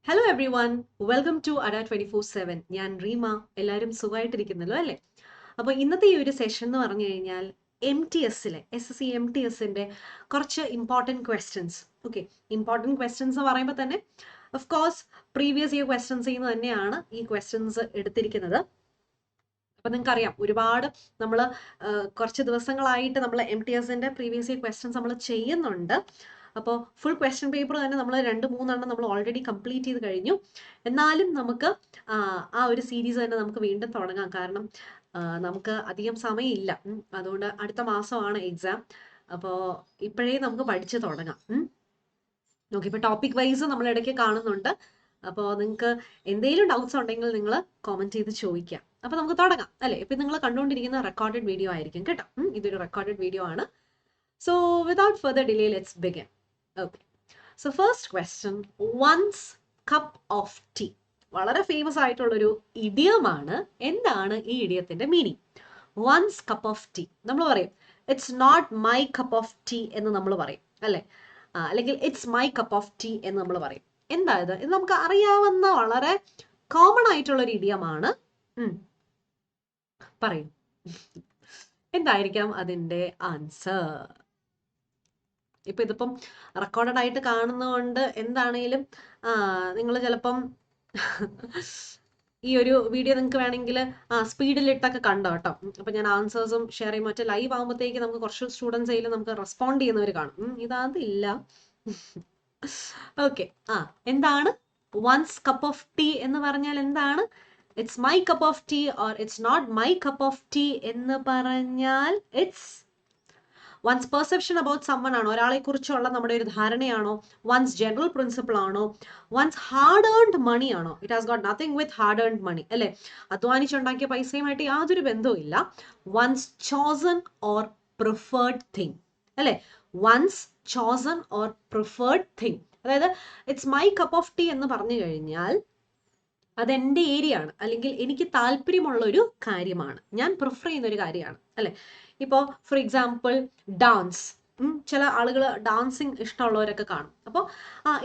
Hello everyone, welcome to Ada 24/7. ഞാൻ റീമ. എല്ലാവരും സുഖമായിട്ടിരിക്കുന്നല്ലോ അല്ലേ? അപ്പോൾ ഇന്നത്തെ ഈ ഒരു സെഷൻ എന്ന് പറഞ്ഞു കഴിഞ്ഞാൽ MTS SSC MTSന്റെ കുറച്ച് important questions. Okay, important questions എന്ന് പറയുമ്പോൾ തന്നെ ഓഫ് കോഴ്സ് പ്രീവിയസ് ഇയർ ക്വസ്റ്റ്യൻസിൽ നിന്ന് തന്നെയാണ് ഈ ക്വസ്റ്റ്യൻസ് എടുത്തിരിക്കുന്നത്. അപ്പം നിങ്ങൾക്കറിയാം, ഒരുപാട് നമ്മൾ കുറച്ച് ദിവസങ്ങളായിട്ട് നമ്മൾ MTSന്റെ പ്രീവിയസ് ഇയർ ക്വസ്റ്റ്യൻസ് നമ്മൾ ചെയ്യുന്നുണ്ട്. അപ്പോൾ ഫുൾ ക്വസ്റ്റ്യൻ പേപ്പർ തന്നെ നമ്മൾ 2-3 നമ്മൾ ഓൾറെഡി കംപ്ലീറ്റ് ചെയ്ത് കഴിഞ്ഞു. എന്നാലും നമുക്ക് ആ ഒരു സീരീസ് തന്നെ നമുക്ക് വീണ്ടും തുടങ്ങാം. കാരണം നമുക്ക് അധികം സമയമില്ല. അതുകൊണ്ട് അടുത്ത മാസമാണ് എക്സാം. അപ്പോൾ ഇപ്പോഴേ നമുക്ക് പഠിച്ച് തുടങ്ങാം. ഓക്കെ, ഇപ്പോൾ ടോപ്പിക് വൈസ് നമ്മൾ ഇടയ്ക്ക് കാണുന്നുണ്ട്. അപ്പോൾ നിങ്ങൾക്ക് എന്തെങ്കിലും ഡൗട്ട്സ് ഉണ്ടെങ്കിൽ നിങ്ങൾ കോമെന്റ് ചെയ്ത് ചോദിക്കാം. അപ്പോൾ നമുക്ക് തുടങ്ങാം അല്ലേ? ഇപ്പം നിങ്ങൾ കണ്ടുകൊണ്ടിരിക്കുന്ന റെക്കോർഡഡ് വീഡിയോ ആയിരിക്കും കേട്ടോ. ഇതൊരു റെക്കോർഡഡ് വീഡിയോ ആണ്. So without further delay let's begin. Okay, so first question, one's cup of tea. വളരെ ഫേമസ് ആയിട്ടുള്ളൊരു ഇഡിയമാണ്. എന്താണ് ഈ ഇഡിയത്തിന്റെ meaning? One's cup of tea. നമ്മൾ പറയും it's not my cup of tea എന്ന് നമ്മൾ പറയും അല്ലേ? അല്ലെങ്കിൽ it's my cup of tea എന്ന് നമ്മൾ പറയും. എന്താ ഇത്? ഇത് നമുക്ക് അറിയാവുന്ന വളരെ കോമൺ ആയിട്ടുള്ള ഒരു ഇഡിയമാണ്. പറയും, എന്തായിരിക്കാം അതിന്റെ ആൻസർ? ഇപ്പൊ ഇതിപ്പം റെക്കോർഡഡ് ആയിട്ട് കാണുന്നതുകൊണ്ട് എന്താണേലും നിങ്ങൾ ചിലപ്പം ഈ ഒരു വീഡിയോ നിങ്ങൾക്ക് വേണമെങ്കിൽ സ്പീഡിലിട്ടൊക്കെ കണ്ടോ കേട്ടോ. അപ്പൊ ഞാൻ ആൻസേഴ്സും ഷെയർ ചെയ്യും. മറ്റേ ലൈവ് ആകുമ്പോഴത്തേക്ക് നമുക്ക് കുറച്ച് സ്റ്റുഡൻസ് ആയാലും നമുക്ക് റെസ്പോണ്ട് ചെയ്യുന്നവർ കാണും. ഇതാതില്ല. ഓക്കെ, എന്താണ് വൺസ് കപ്പ് ഓഫ് ടീ എന്ന് പറഞ്ഞാൽ എന്താണ്? It's my cup of tea or it's not my cup of tea എന്ന് പറഞ്ഞാൽ it's one's perception about someone ആണോ? ഒരാളെ കുറിച്ചുള്ള നമ്മുടെ ഒരു ധാരണയാണോ? വൺസ് ജനറൽ പ്രിൻസിപ്പിൾ ആണോ? വൺസ് ഹാർഡ് ഏൺഡ് മണി ആണോ? It has got nothing with hard earned money അല്ലേ? അധ്വാനിച്ചുണ്ടാക്കിയ പൈസയുമായിട്ട് യാതൊരു ബന്ധവും ഇല്ല. One's chosen or preferred thing അല്ലേ? One's chosen or preferred thing. അതായത് it's my cup of tea എന്ന് പറഞ്ഞു കഴിഞ്ഞാൽ അതെൻ്റെ ഏരിയ ആണ്, അല്ലെങ്കിൽ എനിക്ക് താല്പര്യമുള്ള ഒരു കാര്യമാണ്, ഞാൻ പ്രിഫർ ചെയ്യുന്ന ഒരു കാര്യമാണ് അല്ലെ? ഇപ്പോൾ ഫോർ എക്സാമ്പിൾ ഡാൻസ്. ചില ആളുകൾ ഡാൻസിങ് ഇഷ്ടമുള്ളവരൊക്കെ കാണും. അപ്പോൾ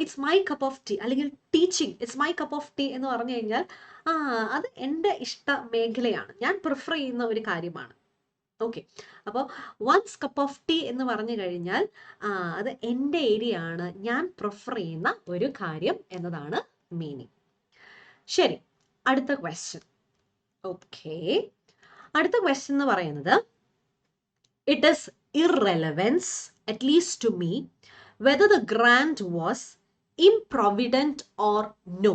it's my cup of tea. അല്ലെങ്കിൽ teaching it's my cup of tea എന്ന് പറഞ്ഞു കഴിഞ്ഞാൽ അത് എൻ്റെ ഇഷ്ട മേഖലയാണ്, ഞാൻ പ്രിഫർ ചെയ്യുന്ന ഒരു കാര്യമാണ്. ഓക്കെ, അപ്പോൾ വൺസ് കപ്പ് ഓഫ് ടീ എന്ന് പറഞ്ഞു കഴിഞ്ഞാൽ അത് എൻ്റെ ഏരിയ ആണ്, ഞാൻ പ്രിഫർ ചെയ്യുന്ന ഒരു കാര്യം എന്നതാണ് മീനിങ്. ശരി, അടുത്ത ക്വസ്റ്റ്യൻ. ഓക്കെ, അടുത്ത ക്വസ്റ്റ്യൻ എന്ന് പറയുന്നത്, it is irrelevance at least to me whether the grand was improvident or no.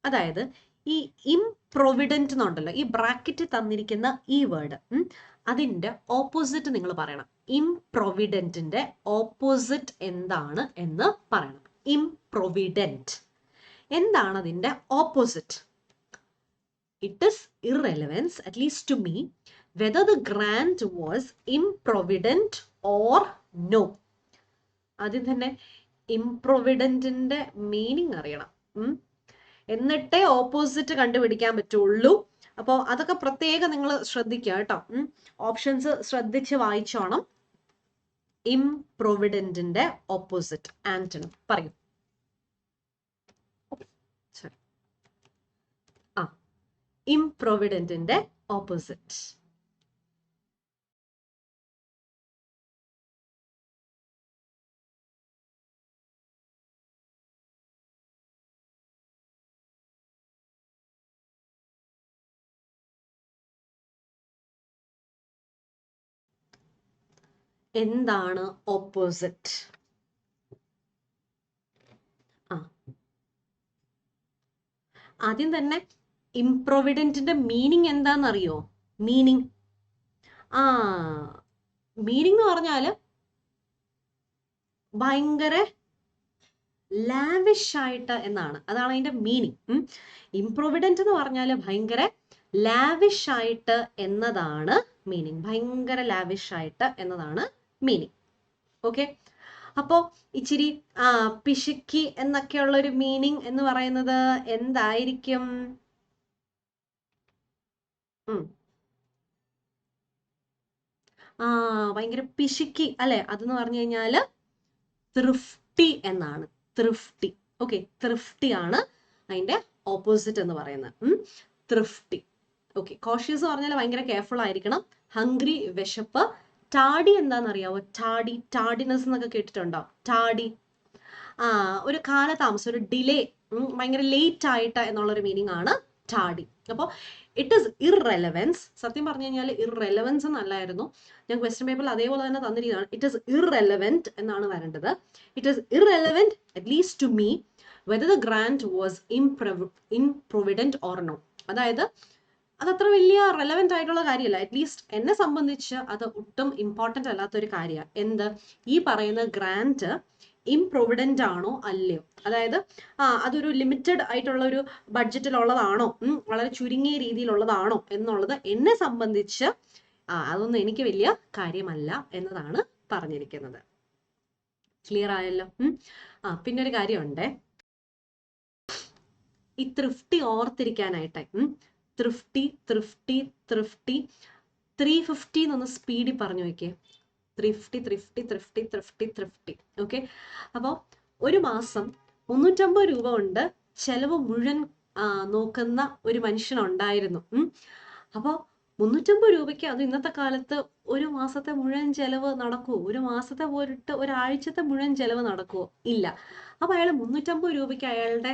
അതായത് ഈ ഇംപ്രൊവിഡന്റ് എന്നുണ്ടല്ലോ, ഈ ബ്രാക്കറ്റ് തന്നിരിക്കുന്ന ഈ വേർഡ്, അതിന്റെ ഓപ്പോസിറ്റ് നിങ്ങൾ പറയണം. ഇംപ്രൊവിഡന്റിന്റെ ഓപ്പോസിറ്റ് എന്താണ് എന്ന് പറയണം. ഇംപ്രൊവിഡന്റ് എന്താണ് അതിന്റെ opposite? It is irrelevance at least to me whether the grand was improvident or no. ആദ്യം തന്നെ ഇംപ്രൊവിഡന്റിന്റെ മീനിങ് അറിയണം, എന്നിട്ടേ ഓപ്പോസിറ്റ് കണ്ടുപിടിക്കാൻ പറ്റുള്ളൂ. അപ്പോൾ അതൊക്കെ പ്രത്യേകം നിങ്ങൾ ശ്രദ്ധിക്കുക കേട്ടോ. ഓപ്ഷൻസ് ശ്രദ്ധിച്ച് വായിച്ചോണം. ഇംപ്രൊവിഡന്റിന്റെ ഓപ്പോസിറ്റ് ആന്റണി പറയും. ഇംപ്രൊവിഡന്റിന്റെ ഓപ്പോസിറ്റ്. എന്താണ് ഓപ്പോസിറ്റ്? ആദ്യം തന്നെ ഇംപ്രൊവിഡന്റിന്റെ മീനിങ് എന്താണെന്നറിയോ? മീനിങ് എന്ന് പറഞ്ഞാല് ഭയങ്കര ലാവിഷ് ആയിട്ട് എന്നാണ്. അതാണ് അതിന്റെ മീനിങ്. ഇംപ്രൊവിഡന്റ് എന്ന് പറഞ്ഞാല് ഭയങ്കര ലാവിഷ് ആയിട്ട് എന്നതാണ് മീനിങ്. ഭയങ്കര ലാവിഷ് ആയിട്ട് എന്നതാണ് മീനിങ്. ഓക്കെ, അപ്പോ ഇച്ചിരി പിശുക്കി എന്നൊക്കെയുള്ള ഒരു മീനിങ് എന്ന് പറയുന്നത് എന്തായിരിക്കും? ഭയങ്കര പിശുക്കി അല്ലെ? അതെന്ന് പറഞ്ഞു കഴിഞ്ഞാല് തൃഫ്റ്റി എന്നാണ്. തൃഫ്റ്റി. ഓക്കെ, തൃഫ്റ്റി ആണ് അതിന്റെ ഓപ്പോസിറ്റ് എന്ന് പറയുന്നത്. തൃഫ്റ്റി. ഓക്കെ, കോഷ്യസ് പറഞ്ഞാൽ ഭയങ്കര കെയർഫുൾ ആയിരിക്കണം. ഹംഗ്രി, വിശപ്പ്. ടാഡി എന്താണെന്നറിയാവോ? ടാഡി, ടാഡിനെസ് എന്നൊക്കെ കേട്ടിട്ടുണ്ടോ? ടാഡി, ഒരു കാലതാമസം, ഒരു ഡിലേ, ഭയങ്കര ലേറ്റ് ആയിട്ട് എന്നുള്ളൊരു മീനിങ് ആണ് ടാഡി. അപ്പോൾ ഇറ്റ് ഈസ് ഇർറെലവൻസ്. സത്യം പറഞ്ഞു കഴിഞ്ഞാൽ ഇർറെലവൻസ് എന്നല്ലായിരുന്നു, ഞാൻ ക്വസ്റ്റ്യൻ പേപ്പറിൽ അതേപോലെ തന്നെ തന്നിരിക്കുന്നതാണ്. ഇറ്റ് ഈസ് ഇർറെലവൻറ്റ് എന്നാണ് വരേണ്ടത്. It is irrelevant at least to me whether the grand was improvident or no. അതായത് അതത്ര വലിയ റെലവെന്റ് ആയിട്ടുള്ള കാര്യമല്ല. അറ്റ്ലീസ്റ്റ് എന്നെ സംബന്ധിച്ച് അത് ഒട്ടും ഇമ്പോർട്ടൻ്റ് അല്ലാത്തൊരു കാര്യമാണ്. എന്ത്? ഈ പറയുന്ന ഗ്രാൻഡ് ഇംപ്രൊവിഡന്റ് ആണോ അല്ലയോ, അതായത് അതൊരു ലിമിറ്റഡ് ആയിട്ടുള്ള ഒരു ബഡ്ജറ്റിലുള്ളതാണോ, വളരെ ചുരുങ്ങിയ രീതിയിലുള്ളതാണോ എന്നുള്ളത് എന്നെ സംബന്ധിച്ച് അതൊന്നും എനിക്ക് വലിയ കാര്യമല്ല എന്നതാണ് പറഞ്ഞിരിക്കുന്നത്. ക്ലിയർ ആയല്ലോ? പിന്നെ ഒരു കാര്യമുണ്ടേ, ഈ തൃഫ്റ്റി ഓർത്തിരിക്കാനായിട്ട്. തൃഫ്റ്റി, തൃഫ്റ്റി, തൃഫ്റ്റി. 350 എന്നൊന്ന് സ്പീഡിൽ പറഞ്ഞു നോക്കിയേ. തൃഫ്റ്റി, തൃഫ്റ്റി, തൃഫ്റ്റി, തൃഫ്റ്റി, തൃഫ്റ്റി. ഓക്കെ, അപ്പോൾ ഒരു മാസം 350 രൂപ കൊണ്ട് ചെലവ് മുഴുവൻ നോക്കുന്ന ഒരു മനുഷ്യനുണ്ടായിരുന്നു. അപ്പോൾ 350 രൂപയ്ക്ക് അത് ഇന്നത്തെ കാലത്ത് ഒരു മാസത്തെ മുഴുവൻ ചെലവ് നടക്കുമോ? ഒരു മാസത്തെ പോയിട്ട് ഒരാഴ്ചത്തെ മുഴുവൻ ചെലവ് നടക്കുമോ? ഇല്ല. അപ്പൊ അയാൾ 350 രൂപയ്ക്ക് അയാളുടെ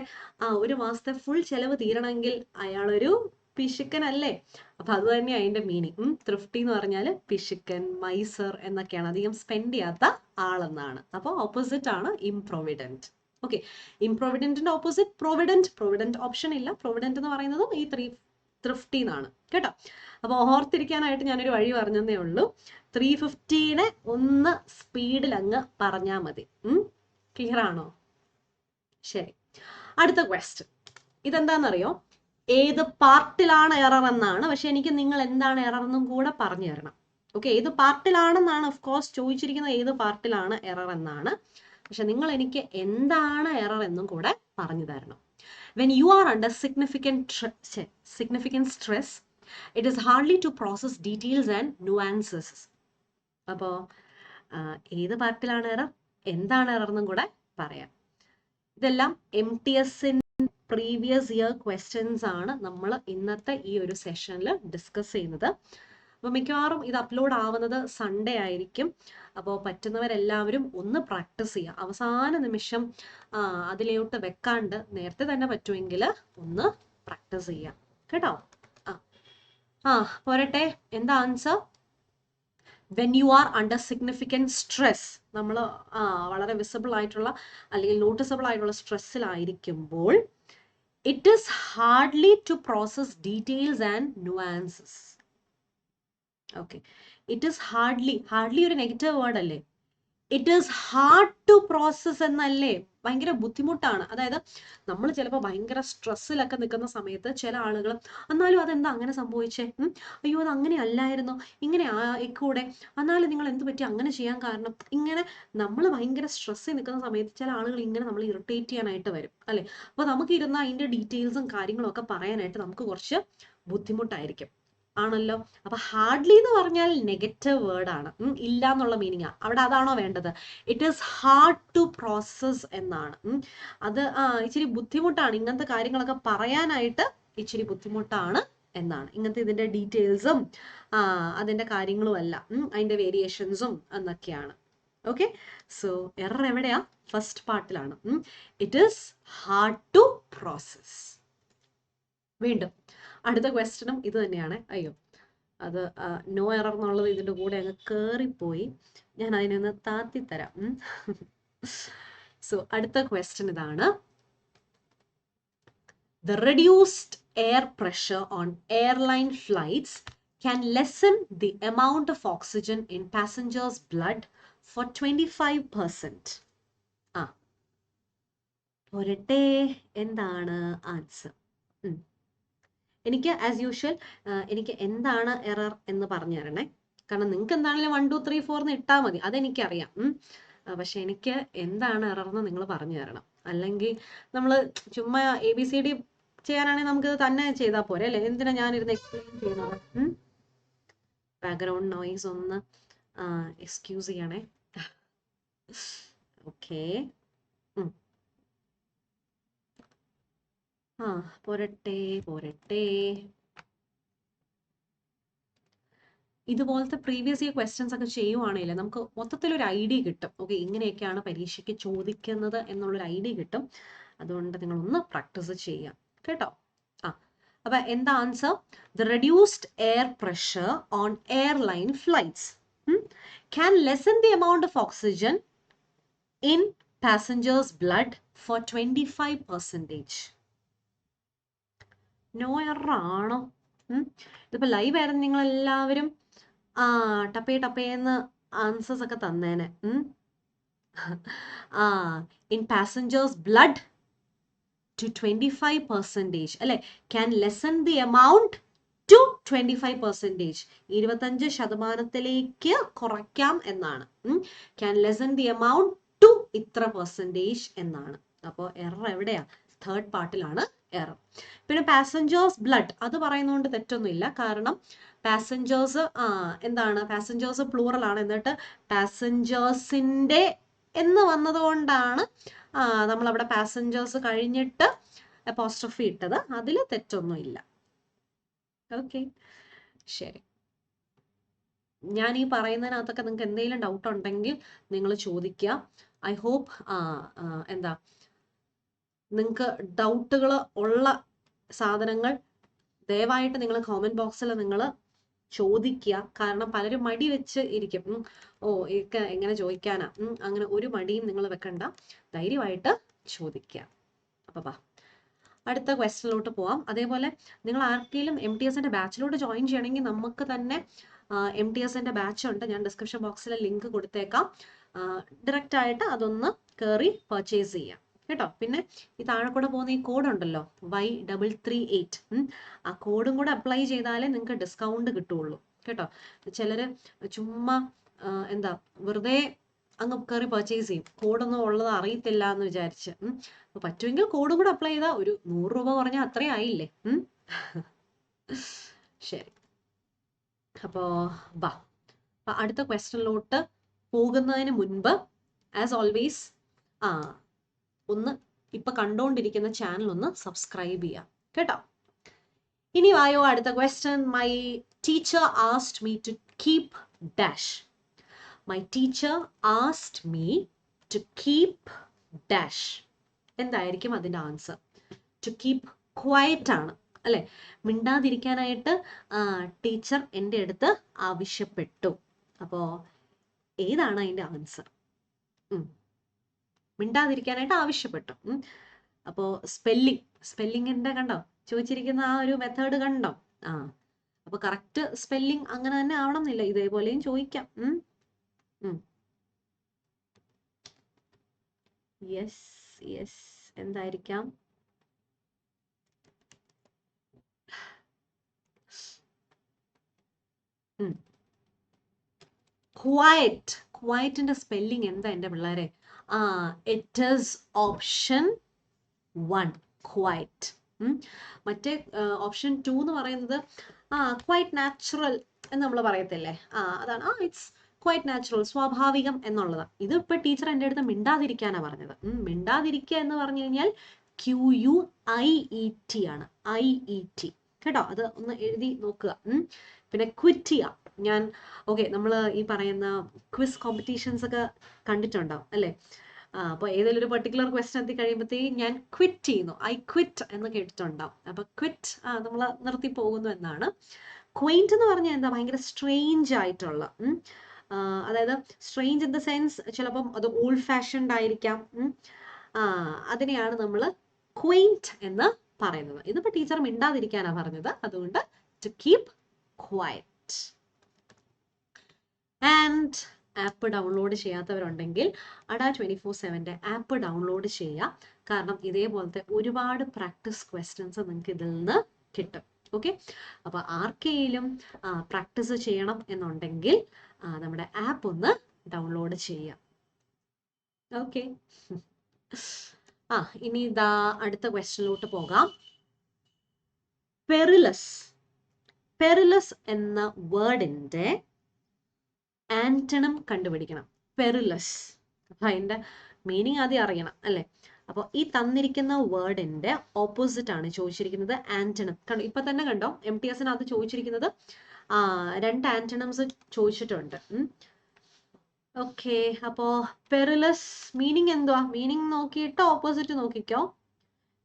ഒരു മാസത്തെ ഫുൾ ചെലവ് തീരണമെങ്കിൽ അയാളൊരു പിശുക്കനല്ലേ? അപ്പൊ അത് തന്നെ അതിന്റെ മീനിങ്. തൃഫ്റ്റി എന്ന് പറഞ്ഞാൽ പിശുക്കൻ, മൈസർ എന്നൊക്കെയാണ്, അധികം സ്പെൻഡ് ചെയ്യാത്ത ആളെന്നാണ്. അപ്പോൾ ഓപ്പോസിറ്റ് ആണ് ഇംപ്രൊവിഡന്റ്. ഓക്കെ, ഇംപ്രൊവിഡന്റിന്റെ ഓപ്പോസിറ്റ് പ്രൊവിഡന്റ്. പ്രൊവിഡന്റ് ഓപ്ഷൻ ഇല്ല. പ്രൊവിഡന്റ് എന്ന് പറയുന്നതും ഈ തൃഫ്റ്റി എന്നാണ് കേട്ടോ. അപ്പൊ ഓർത്തിരിക്കാനായിട്ട് ഞാനൊരു വഴി പറഞ്ഞതേ ഉള്ളൂ. 350നെ ഒന്ന് സ്പീഡിൽ അങ്ങ് പറഞ്ഞാൽ മതി. ക്ലിയർ ആണോ? ശരി, അടുത്ത ക്വസ്റ്റ്യൻ. ഇതെന്താണെന്നറിയോ? ഏത് പാർട്ടിലാണ് എറർ എന്നാണ്. പക്ഷെ എനിക്ക് നിങ്ങൾ എന്താണ് എറർ എന്നും കൂടെ പറഞ്ഞു തരണം. ഓക്കെ, ഏത് പാർട്ടിലാണെന്നാണ് ഓഫ് കോഴ്സ് ചോദിച്ചിരിക്കുന്നത്, ഏത് പാർട്ടിലാണ് എറർ എന്നാണ്. പക്ഷെ നിങ്ങൾ എനിക്ക് എന്താണ് എറർ എന്നും കൂടെ പറഞ്ഞു തരണം. When you are under significant stress, it is hardly to process details and nuances. അപ്പോൾ ഏത് പാർട്ടിലാണ് എറർ, എന്താണ് എറർ എന്നും കൂടെ പറയാം. ഇതെല്ലാം MTS പ്രീവിയസ് ഇയർ ക്വസ്റ്റ്യൻസ് ആണ് നമ്മൾ ഇന്നത്തെ ഈ ഒരു സെഷനിൽ ഡിസ്കസ് ചെയ്യുന്നത്. അപ്പോൾ മിക്കവാറും ഇത് അപ്ലോഡ് ആവുന്നത് സൺഡേ ആയിരിക്കും. അപ്പോൾ പറ്റുന്നവരെല്ലാവരും ഒന്ന് പ്രാക്ടീസ് ചെയ്യുക. അവസാന നിമിഷം അതിലോട്ട് വെക്കാണ്ട് നേരത്തെ തന്നെ പറ്റുമെങ്കിൽ ഒന്ന് പ്രാക്ടീസ് ചെയ്യുക കേട്ടോ. പോരട്ടെ, എന്താ answer? When you are under significant stress, നമ്മൾ വളരെ വിസിബിൾ ആയിട്ടുള്ള അല്ലെങ്കിൽ നോട്ടിസബിൾ ആയിട്ടുള്ള സ്ട്രെസ്സിലായിരിക്കുമ്പോൾ it is hardly to process details and nuances. Okay, it is hardly ഒരു നെഗറ്റീവ് വേർഡ് അല്ലേ? It is hard to process എന്നല്ലേ? ഭയങ്കര ബുദ്ധിമുട്ടാണ്. അതായത് നമ്മൾ ചിലപ്പോൾ ഭയങ്കര സ്ട്രെസ്സിലൊക്കെ നിൽക്കുന്ന സമയത്ത് ചില ആളുകൾ എന്നാലും അതെന്താ അങ്ങനെ സംഭവിച്ചേ, അയ്യോ അത് അങ്ങനെ അല്ലായിരുന്നു, ഇങ്ങനെ ആയിക്കൂടെ, എന്നാലും നിങ്ങൾ എന്ത് പറ്റി അങ്ങനെ ചെയ്യാൻ കാരണം, ഇങ്ങനെ നമ്മൾ ഭയങ്കര സ്ട്രെസ്സിൽ നിൽക്കുന്ന സമയത്ത് ചില ആളുകൾ ഇങ്ങനെ നമ്മൾ ഇറിറ്റേറ്റ് ചെയ്യാനായിട്ട് വരും അല്ലെ? അപ്പോൾ നമുക്ക് ഇരുന്ന അതിൻ്റെ ഡീറ്റെയിൽസും കാര്യങ്ങളും ഒക്കെ പറയാനായിട്ട് നമുക്ക് കുറച്ച് ബുദ്ധിമുട്ടായിരിക്കും. ആണല്ലോ. അപ്പൊ ഹാർഡ്ലി എന്ന് പറഞ്ഞാൽ നെഗറ്റീവ് വേർഡ് ആണ്, ഇല്ല എന്നുള്ള മീനിങ്. അവിടെ അതാണോ വേണ്ടത്? It is hard to process എന്നാണ്. അത് ഇച്ചിരി ബുദ്ധിമുട്ടാണ്, ഇങ്ങനത്തെ കാര്യങ്ങളൊക്കെ പറയാനായിട്ട് ഇച്ചിരി ബുദ്ധിമുട്ടാണ് എന്നാണ്. ഇങ്ങനത്തെ ഇതിന്റെ ഡീറ്റെയിൽസും അതിന്റെ കാര്യങ്ങളും അല്ല, അതിന്റെ വേരിയേഷൻസും എന്നൊക്കെയാണ്. ഓക്കെ, സോ എറർ എവിടെയാ? ഫസ്റ്റ് പാർട്ടിലാണ്. It is hard to process. വീണ്ടും അടുത്ത ക്വസ്റ്റ്യനും ഇത് തന്നെയാണ്. അയ്യോ, അത് നോ എറർ എന്നുള്ളത് ഇതിൻ്റെ കൂടെ അങ്ങ് കയറിപ്പോയി. ഞാൻ അതിനൊന്ന് താത്തിത്തരാം. സോ അടുത്ത ക്വസ്റ്റ്യൻ ഇതാണ്. The reduced air pressure on airline flights can lessen the amount of oxygen in passengers' blood for 25%. പോരട്ടെ, എന്താണ് ആൻസർ? എനിക്ക് ആസ് യൂഷ്വൽ എനിക്ക് എന്താണ് എറർ എന്ന് പറഞ്ഞു തരണേ. കാരണം നിങ്ങൾക്ക് എന്താണെങ്കിലും 1 2 3 4 എന്ന് ഇട്ടാൽ മതി, അതെനിക്കറിയാം. പക്ഷെ എനിക്ക് എന്താണ് എറർ എന്ന് നിങ്ങൾ പറഞ്ഞു തരണം. അല്ലെങ്കിൽ നമ്മൾ ചുമ്മാ ABCD ചെയ്യാനാണെങ്കിൽ നമുക്കിത് തന്നെ ചെയ്താൽ പോരെ അല്ലേ? എന്തിനാ ഞാനിരുന്ന് എക്സ്പ്ലെയിൻ ചെയ്യുന്നത്? ബാക്ക്ഗ്രൗണ്ട് നോയിസ് ഒന്ന് എക്സ്ക്യൂസ് ചെയ്യണേ. ഓക്കെ, പോരട്ടെ. ഇതുപോലത്തെ പ്രീവിയസ് ഇയർ ക്വസ്റ്റ്യൻസ് ഒക്കെ ചെയ്യുവാണെങ്കിൽ നമുക്ക് മൊത്തത്തിലൊരു ഐഡിയ കിട്ടും. ഓക്കെ, ഇങ്ങനെയൊക്കെയാണ് പരീക്ഷയ്ക്ക് ചോദിക്കുന്നത് എന്നുള്ളൊരു ഐഡിയ കിട്ടും. അതുകൊണ്ട് നിങ്ങളൊന്ന് പ്രാക്ടീസ് ചെയ്യാം കേട്ടോ. അപ്പൊ എന്താ answer? The reduced air pressure on airline flights can lessen the amount of oxygen in passengers' blood for 25%. No error ആണോ? ഇതിപ്പോ ലൈവ് ആയിരുന്നു നിങ്ങൾ എല്ലാവരും ടപ്പേന്ന് ആൻസേഴ്സ് ഒക്കെ തന്നേനെ. ഇൻ പാസഞ്ചേഴ്സ് ബ്ലഡ് to 25%, അല്ലെ? can lessen the amount to 25%. 25% കുറയ്ക്കാം എന്നാണ്. can lessen the amount to ഇത്ര percentage എന്നാണ്. അപ്പോൾ എറർ എവിടെയാ? തേർഡ് പാർട്ടിലാണ് എറർ. പിന്നെ പാസഞ്ചേഴ്സ് ബ്ലഡ് അത് പറയുന്നതുകൊണ്ട് തെറ്റൊന്നുമില്ല. കാരണം പാസഞ്ചേഴ്സ് എന്താണ്? പാസഞ്ചേഴ്സ് പ്ലൂറൽ ആണ്. എന്നിട്ട് പാസഞ്ചേഴ്സിന്റെ എന്ന് വന്നതുകൊണ്ടാണ് നമ്മളവിടെ പാസഞ്ചേഴ്സ് കഴിഞ്ഞിട്ട് അപ്പോസ്ട്രോഫി ഇട്ടത്. അതിൽ തെറ്റൊന്നുമില്ല. ഓക്കെ, ശരി. ഞാൻ ഈ പറയുന്നതിനകത്തൊക്കെ നിങ്ങൾക്ക് എന്തെങ്കിലും ഡൗട്ട് ഉണ്ടെങ്കിൽ നിങ്ങൾ ചോദിക്കുക. ഐ ഹോപ്പ് എന്താ നിങ്ങൾക്ക് ഡൗട്ടുകൾ ഉള്ള സാധനങ്ങൾ ദയവായിട്ട് നിങ്ങൾ കോമന്റ് ബോക്സിൽ നിങ്ങൾ ചോദിക്കുക. കാരണം പലരും മടി വെച്ച് ഇരിക്കും. എങ്ങനെ ചോദിക്കാനാ? അങ്ങനെ ഒരു മടിയും നിങ്ങൾ വെക്കണ്ട, ധൈര്യമായിട്ട് ചോദിക്കുക. അപ്പൊ അടുത്ത ക്വസ്റ്റ്യനിലോട്ട് പോവാം. അതേപോലെ നിങ്ങൾ ആർക്കെങ്കിലും MTSന്റെ ബാച്ചിലോട്ട് ജോയിൻ ചെയ്യണമെങ്കിൽ നമുക്ക് തന്നെ MTSന്റെ ബാച്ച് ഉണ്ട്. ഞാൻ ഡിസ്ക്രിപ്ഷൻ ബോക്സിൽ ലിങ്ക് കൊടുത്തേക്കാം. ഡയറക്റ്റ് ആയിട്ട് അതൊന്ന് കയറി പർച്ചേസ് ചെയ്യാം കേട്ടോ. പിന്നെ ഈ താഴെ കൂടെ പോകുന്ന ഈ കോഡ് ഉണ്ടല്ലോ, Y338, ആ കോഡും കൂടെ അപ്ലൈ ചെയ്താലേ നിങ്ങൾക്ക് ഡിസ്കൗണ്ട് കിട്ടുള്ളൂ കേട്ടോ. ചിലര് ചുമ്മാ എന്താ വെറുതെ അങ്ങ് കയറി പർച്ചേസ് ചെയ്യും, കോഡൊന്നും ഉള്ളത് അറിയത്തില്ല എന്ന് വിചാരിച്ച്. അപ്പൊ പറ്റുമെങ്കിൽ കോഡും കൂടെ അപ്ലൈ ചെയ്താൽ ഒരു 100 രൂപ കുറഞ്ഞാൽ അത്രയും ആയില്ലേ? ശരി, അപ്പോ അടുത്ത ക്വസ്റ്റ്യനിലോട്ട് പോകുന്നതിന് മുൻപ് ആസ് ഓൾവേസ് ഒന്ന് ഇപ്പൊ കണ്ടുകൊണ്ടിരിക്കുന്ന ചാനൽ ഒന്ന് സബ്സ്ക്രൈബ് ചെയ്യാം കേട്ടോ. ഇനി വായോ അടുത്ത question. My teacher asked me to keep dash. My teacher asked me to keep dash. എന്തായിരിക്കും അതിന്റെ ആൻസർ? ടു കീപ് ക്വയറ്റ് ആണ് അല്ലെ? മിണ്ടാതിരിക്കാനായിട്ട് ടീച്ചർ എൻ്റെ അടുത്ത് ആവശ്യപ്പെട്ടു. അപ്പോ ഏതാണ് അതിന്റെ ആൻസർ? മിണ്ടാതിരിക്കാനായിട്ട് ആവശ്യപ്പെട്ടു. അപ്പോ സ്പെല്ലിങ്ങിന്റെ കണ്ടോ ചോദിച്ചിരിക്കുന്ന ആ ഒരു മെത്തേഡ് കണ്ടോ? അപ്പൊ കറക്റ്റ് സ്പെല്ലിംഗ് അങ്ങനെ തന്നെ ആവണം എന്നില്ല, ഇതേപോലെയും ചോദിക്കാം. യെസ് എന്തായിരിക്കാം? ക്വയറ്റിന്റെ സ്പെല്ലിംഗ് എന്താ എന്റെ പിള്ളേരെ? It is option 1 quiet. മറ്റേ ഓപ്ഷൻ 2 എന്ന് പറയുന്നത് ക്വൈറ്റ് നാച്ചുറൽ എന്ന് നമ്മൾ പറയത്തില്ലേ? അതാണ് ഇറ്റ്സ് ക്വൈറ്റ് നാച്ചുറൽ, സ്വാഭാവികം എന്നുള്ളതാണ്. ഇത് ഇപ്പൊ ടീച്ചർ എൻ്റെ അടുത്ത് മിണ്ടാതിരിക്കാനാണ് പറഞ്ഞത്. മിണ്ടാതിരിക്കുക എന്ന് പറഞ്ഞു കഴിഞ്ഞാൽ QUIET ആണ്. IET കേട്ടോ, അത് ഒന്ന് എഴുതി നോക്കുക. പിന്നെ ക്വിറ്റ് ചെയ്യാം. ഞാൻ നമ്മൾ ഈ പറയുന്ന ക്വിസ് കോമ്പറ്റീഷൻസ് ഒക്കെ കണ്ടിട്ടുണ്ടാവും അല്ലേ? അപ്പോൾ ഏതെങ്കിലും ഒരു പെർട്ടിക്കുലർ ക്വസ്റ്റ്യൻ എത്തി കഴിയുമ്പോഴത്തേക്കും ഞാൻ ക്വിറ്റ് ചെയ്യുന്നു, ഐ ക്വിറ്റ് എന്ന് കേട്ടിട്ടുണ്ടാവും. അപ്പൊ ക്വിറ്റ് നമ്മൾ നിർത്തി പോകുന്നു എന്നാണ്. ക്വെയിന്റ് എന്ന് പറഞ്ഞാൽ എന്താ? ഭയങ്കര സ്ട്രേഞ്ച് ആയിട്ടുള്ള, അതായത് സ്ട്രേഞ്ച് ഇൻ ദ സെൻസ് ചിലപ്പം അത് ഓൾഡ് ഫാഷൻഡ് ആയിരിക്കാം. അതിനെയാണ് നമ്മൾ ക്വെയിന്റ് എന്ന് പറയുന്നത്. ഇതിപ്പോ ടീച്ചർ മിണ്ടാതിരിക്കാനാ പറഞ്ഞത്, അതുകൊണ്ട് to keep quiet. And app download ചെയ്യാത്തവരുണ്ടെങ്കിൽ അഡാ 24/7 ആപ്പ് ഡൗൺലോഡ് ചെയ്യുക. കാരണം ഇതേപോലത്തെ ഒരുപാട് പ്രാക്ടീസ് ക്വസ്റ്റ്യൻസ് നിങ്ങൾക്ക് ഇതിൽ നിന്ന് കിട്ടും. ഓക്കെ, അപ്പൊ ആർക്കെങ്കിലും പ്രാക്ടീസ് ചെയ്യണം എന്നുണ്ടെങ്കിൽ നമ്മുടെ ആപ്പ് ഒന്ന് ഡൗൺലോഡ് ചെയ്യാം. ഓക്കെ, ഇനി ഇതാ അടുത്ത ക്വസ്റ്റ്യനിലോട്ട് പോകാം. പെറിലസ് എന്ന വേർഡിന്റെ ആന്റണം കണ്ടുപിടിക്കണം. പെറിലസ്, അപ്പൊ അതിന്റെ മീനിങ് ആദ്യം അറിയണം അല്ലെ? അപ്പോൾ ഈ തന്നിരിക്കുന്ന വേർഡിന്റെ ഓപ്പോസിറ്റ് ആണ് ചോദിച്ചിരിക്കുന്നത് ആന്റണം. കണ്ടോ, ഇപ്പൊ തന്നെ കണ്ടോ MTSനകത്ത് ചോദിച്ചിരിക്കുന്നത് 2 ആന്റണംസ് ചോദിച്ചിട്ടുണ്ട്. ഓക്കെ, അപ്പോ പെറിലസ് മീനിങ് എന്തുവാ? മീനിങ് നോക്കിയിട്ട് ഓപ്പോസിറ്റ് നോക്കിക്കോ.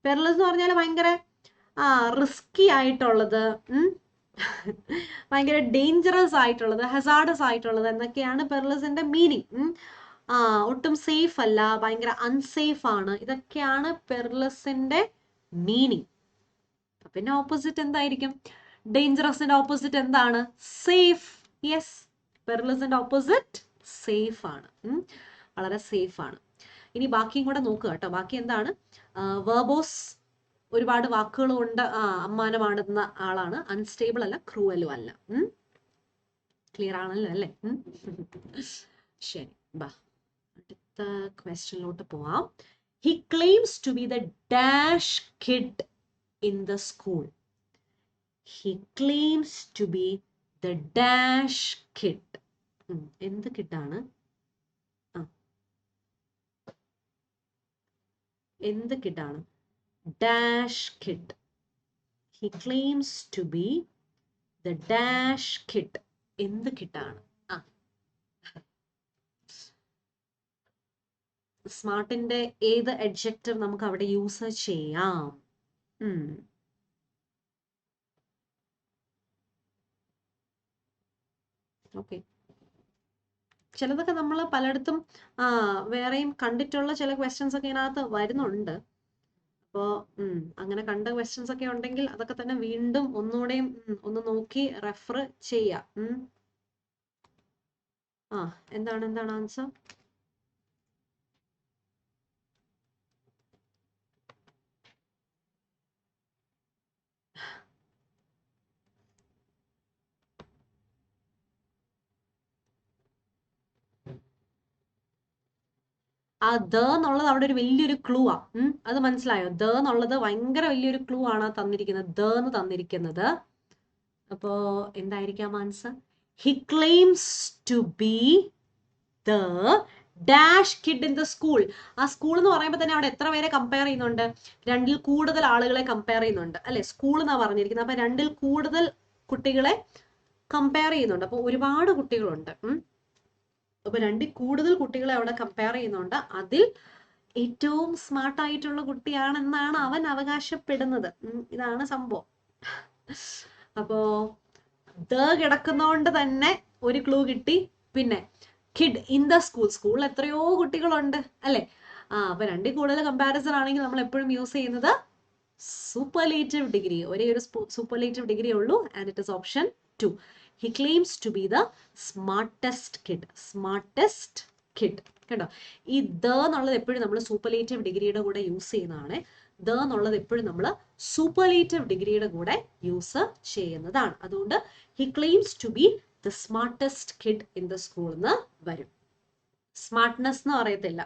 പെറിലസ് എന്ന് പറഞ്ഞാൽ ഭയങ്കര റിസ്കി ആയിട്ടുള്ളത്, ഭയങ്കര ഡേഞ്ചറസ് ആയിട്ടുള്ളത്, ഹസാർഡസ് ആയിട്ടുള്ളത് എന്നൊക്കെയാണ് പെറിലസിന്റെ മീനിങ്. ഒട്ടും സേഫ് അല്ല, ഭയങ്കര അൺസേഫ് ആണ്, ഇതൊക്കെയാണ് പെറിലസിന്റെ മീനിങ്. പിന്നെ ഓപ്പോസിറ്റ് എന്തായിരിക്കും? ഡേഞ്ചറസിന്റെ ഓപ്പോസിറ്റ് എന്താണ്? സേഫ്. യെസ്, പെറിലസിന്റെ ഓപ്പോസിറ്റ് സേഫ് ആണ്. വളരെ സേഫ് ആണ്. ഇനി ബാക്കിയും കൂടെ നോക്കുക കേട്ടോ. ബാക്കി എന്താണ്? വെർബോസ് ഒരുപാട് വാക്കുകളും ഉണ്ട്. അമ്മാനമാടുന്ന ആളാണ്. അൺസ്റ്റേബിൾ അല്ല, ക്രൂവലും അല്ല. ക്ലിയർ ആണല്ലോ അല്ലേ? ശരി, ബാ അടുത്ത ക്വസ്റ്റ്യനിലോട്ട് പോവാം. He claims to be the dash kid in the school. He claims to be the dash kid. എന്ത് കിഡാണ്? എന്ത് കിഡാണ്? Dash kid. He claims to be the dash kid. എന്ത് കിഡാണ്? സ്മാർട്ടിന്റെ ഏത് അഡ്ജക്റ്റീവ് നമുക്ക് അവിടെ യൂസ് ചെയ്യാം? ഓക്കെ, ചിലതൊക്കെ നമ്മൾ പലയിടത്തും വേറെയും കണ്ടിട്ടുള്ള ചില ക്വസ്റ്റ്യൻസ് ഒക്കെ ഇതിനകത്ത് വരുന്നുണ്ട്. അപ്പോൾ അങ്ങനെ കണ്ട ക്വസ്റ്റ്യൻസ് ഒക്കെ ഉണ്ടെങ്കിൽ അതൊക്കെ തന്നെ വീണ്ടും ഒന്നുകൂടെയും ഒന്ന് നോക്കി റെഫർ ചെയ്യാം. എന്താണ് ആൻസർ? ദ എന്നുള്ളത് അവിടെ ഒരു വലിയൊരു ക്ലൂ ആ. അത് മനസ്സിലായോ? ദ എന്നുള്ളത് ഭയങ്കര വലിയൊരു ക്ലൂ ആണ് തന്നിരിക്കുന്നത്. ദ എന്ന് തന്നിരിക്കുന്നത്. അപ്പോ എന്തായിരിക്കാം answer? He claims to be the dash kid in the school. ആ സ്കൂൾ എന്ന് പറയുമ്പോൾ തന്നെ അവിടെ എത്ര പേരെ കമ്പയർ ചെയ്യുന്നുണ്ട്? 2ൽ കൂടുതൽ ആളുകളെ കമ്പയർ ചെയ്യുന്നുണ്ട് അല്ലെ? സ്കൂൾ എന്നാ പറഞ്ഞിരിക്കുന്നത്. അപ്പൊ 2ൽ കൂടുതൽ കുട്ടികളെ കമ്പയർ ചെയ്യുന്നുണ്ട്. അപ്പൊ ഒരുപാട് കുട്ടികളുണ്ട്. അപ്പൊ 2ൽ കൂടുതൽ കുട്ടികളെ അവിടെ കമ്പയർ ചെയ്യുന്നുണ്ട്. അതിൽ ഏറ്റവും സ്മാർട്ട് ആയിട്ടുള്ള കുട്ടിയാണെന്നാണ് അവൻ അവകാശപ്പെടുന്നത്. ഇതാണ് സംഭവം. അപ്പോ ദ കിടക്കുന്നോണ്ട് തന്നെ ഒരു ക്ലൂ കിട്ടി. പിന്നെ കിഡ് ഇൻ ദ സ്കൂൾ, സ്കൂളിൽ എത്രയോ കുട്ടികളുണ്ട് അല്ലെ? അപ്പൊ 2ൽ കൂടുതൽ കമ്പാരിസൺ ആണെങ്കിൽ നമ്മൾ എപ്പോഴും യൂസ് ചെയ്യുന്നത് സൂപ്പർലേറ്റീവ് ഡിഗ്രി. ഒരേ ഒരു സൂപ്പർലേറ്റീവ് ഡിഗ്രി ഉള്ളൂ. And it is option 2. He claims to be the smartest kid. Smartest kid. കണ്ടോ, ഈ ദ എന്നുള്ളത് എപ്പോഴും നമ്മൾ സൂപ്പർലേറ്റീവ് ഡിഗ്രിയുടെ കൂടെ യൂസ് ചെയ്യുന്നതാണ്. ദ എന്നുള്ളത് എപ്പോഴും നമ്മൾ സൂപ്പർലേറ്റീവ് ഡിഗ്രിയുടെ കൂടെ യൂസ് ചെയ്യുന്നതാണ്. അതുകൊണ്ട് he claims to be the smartest kid in the school എന്ന് വരും. സ്മാർട്ട്നെസ് എന്ന് പറയത്തില്ല.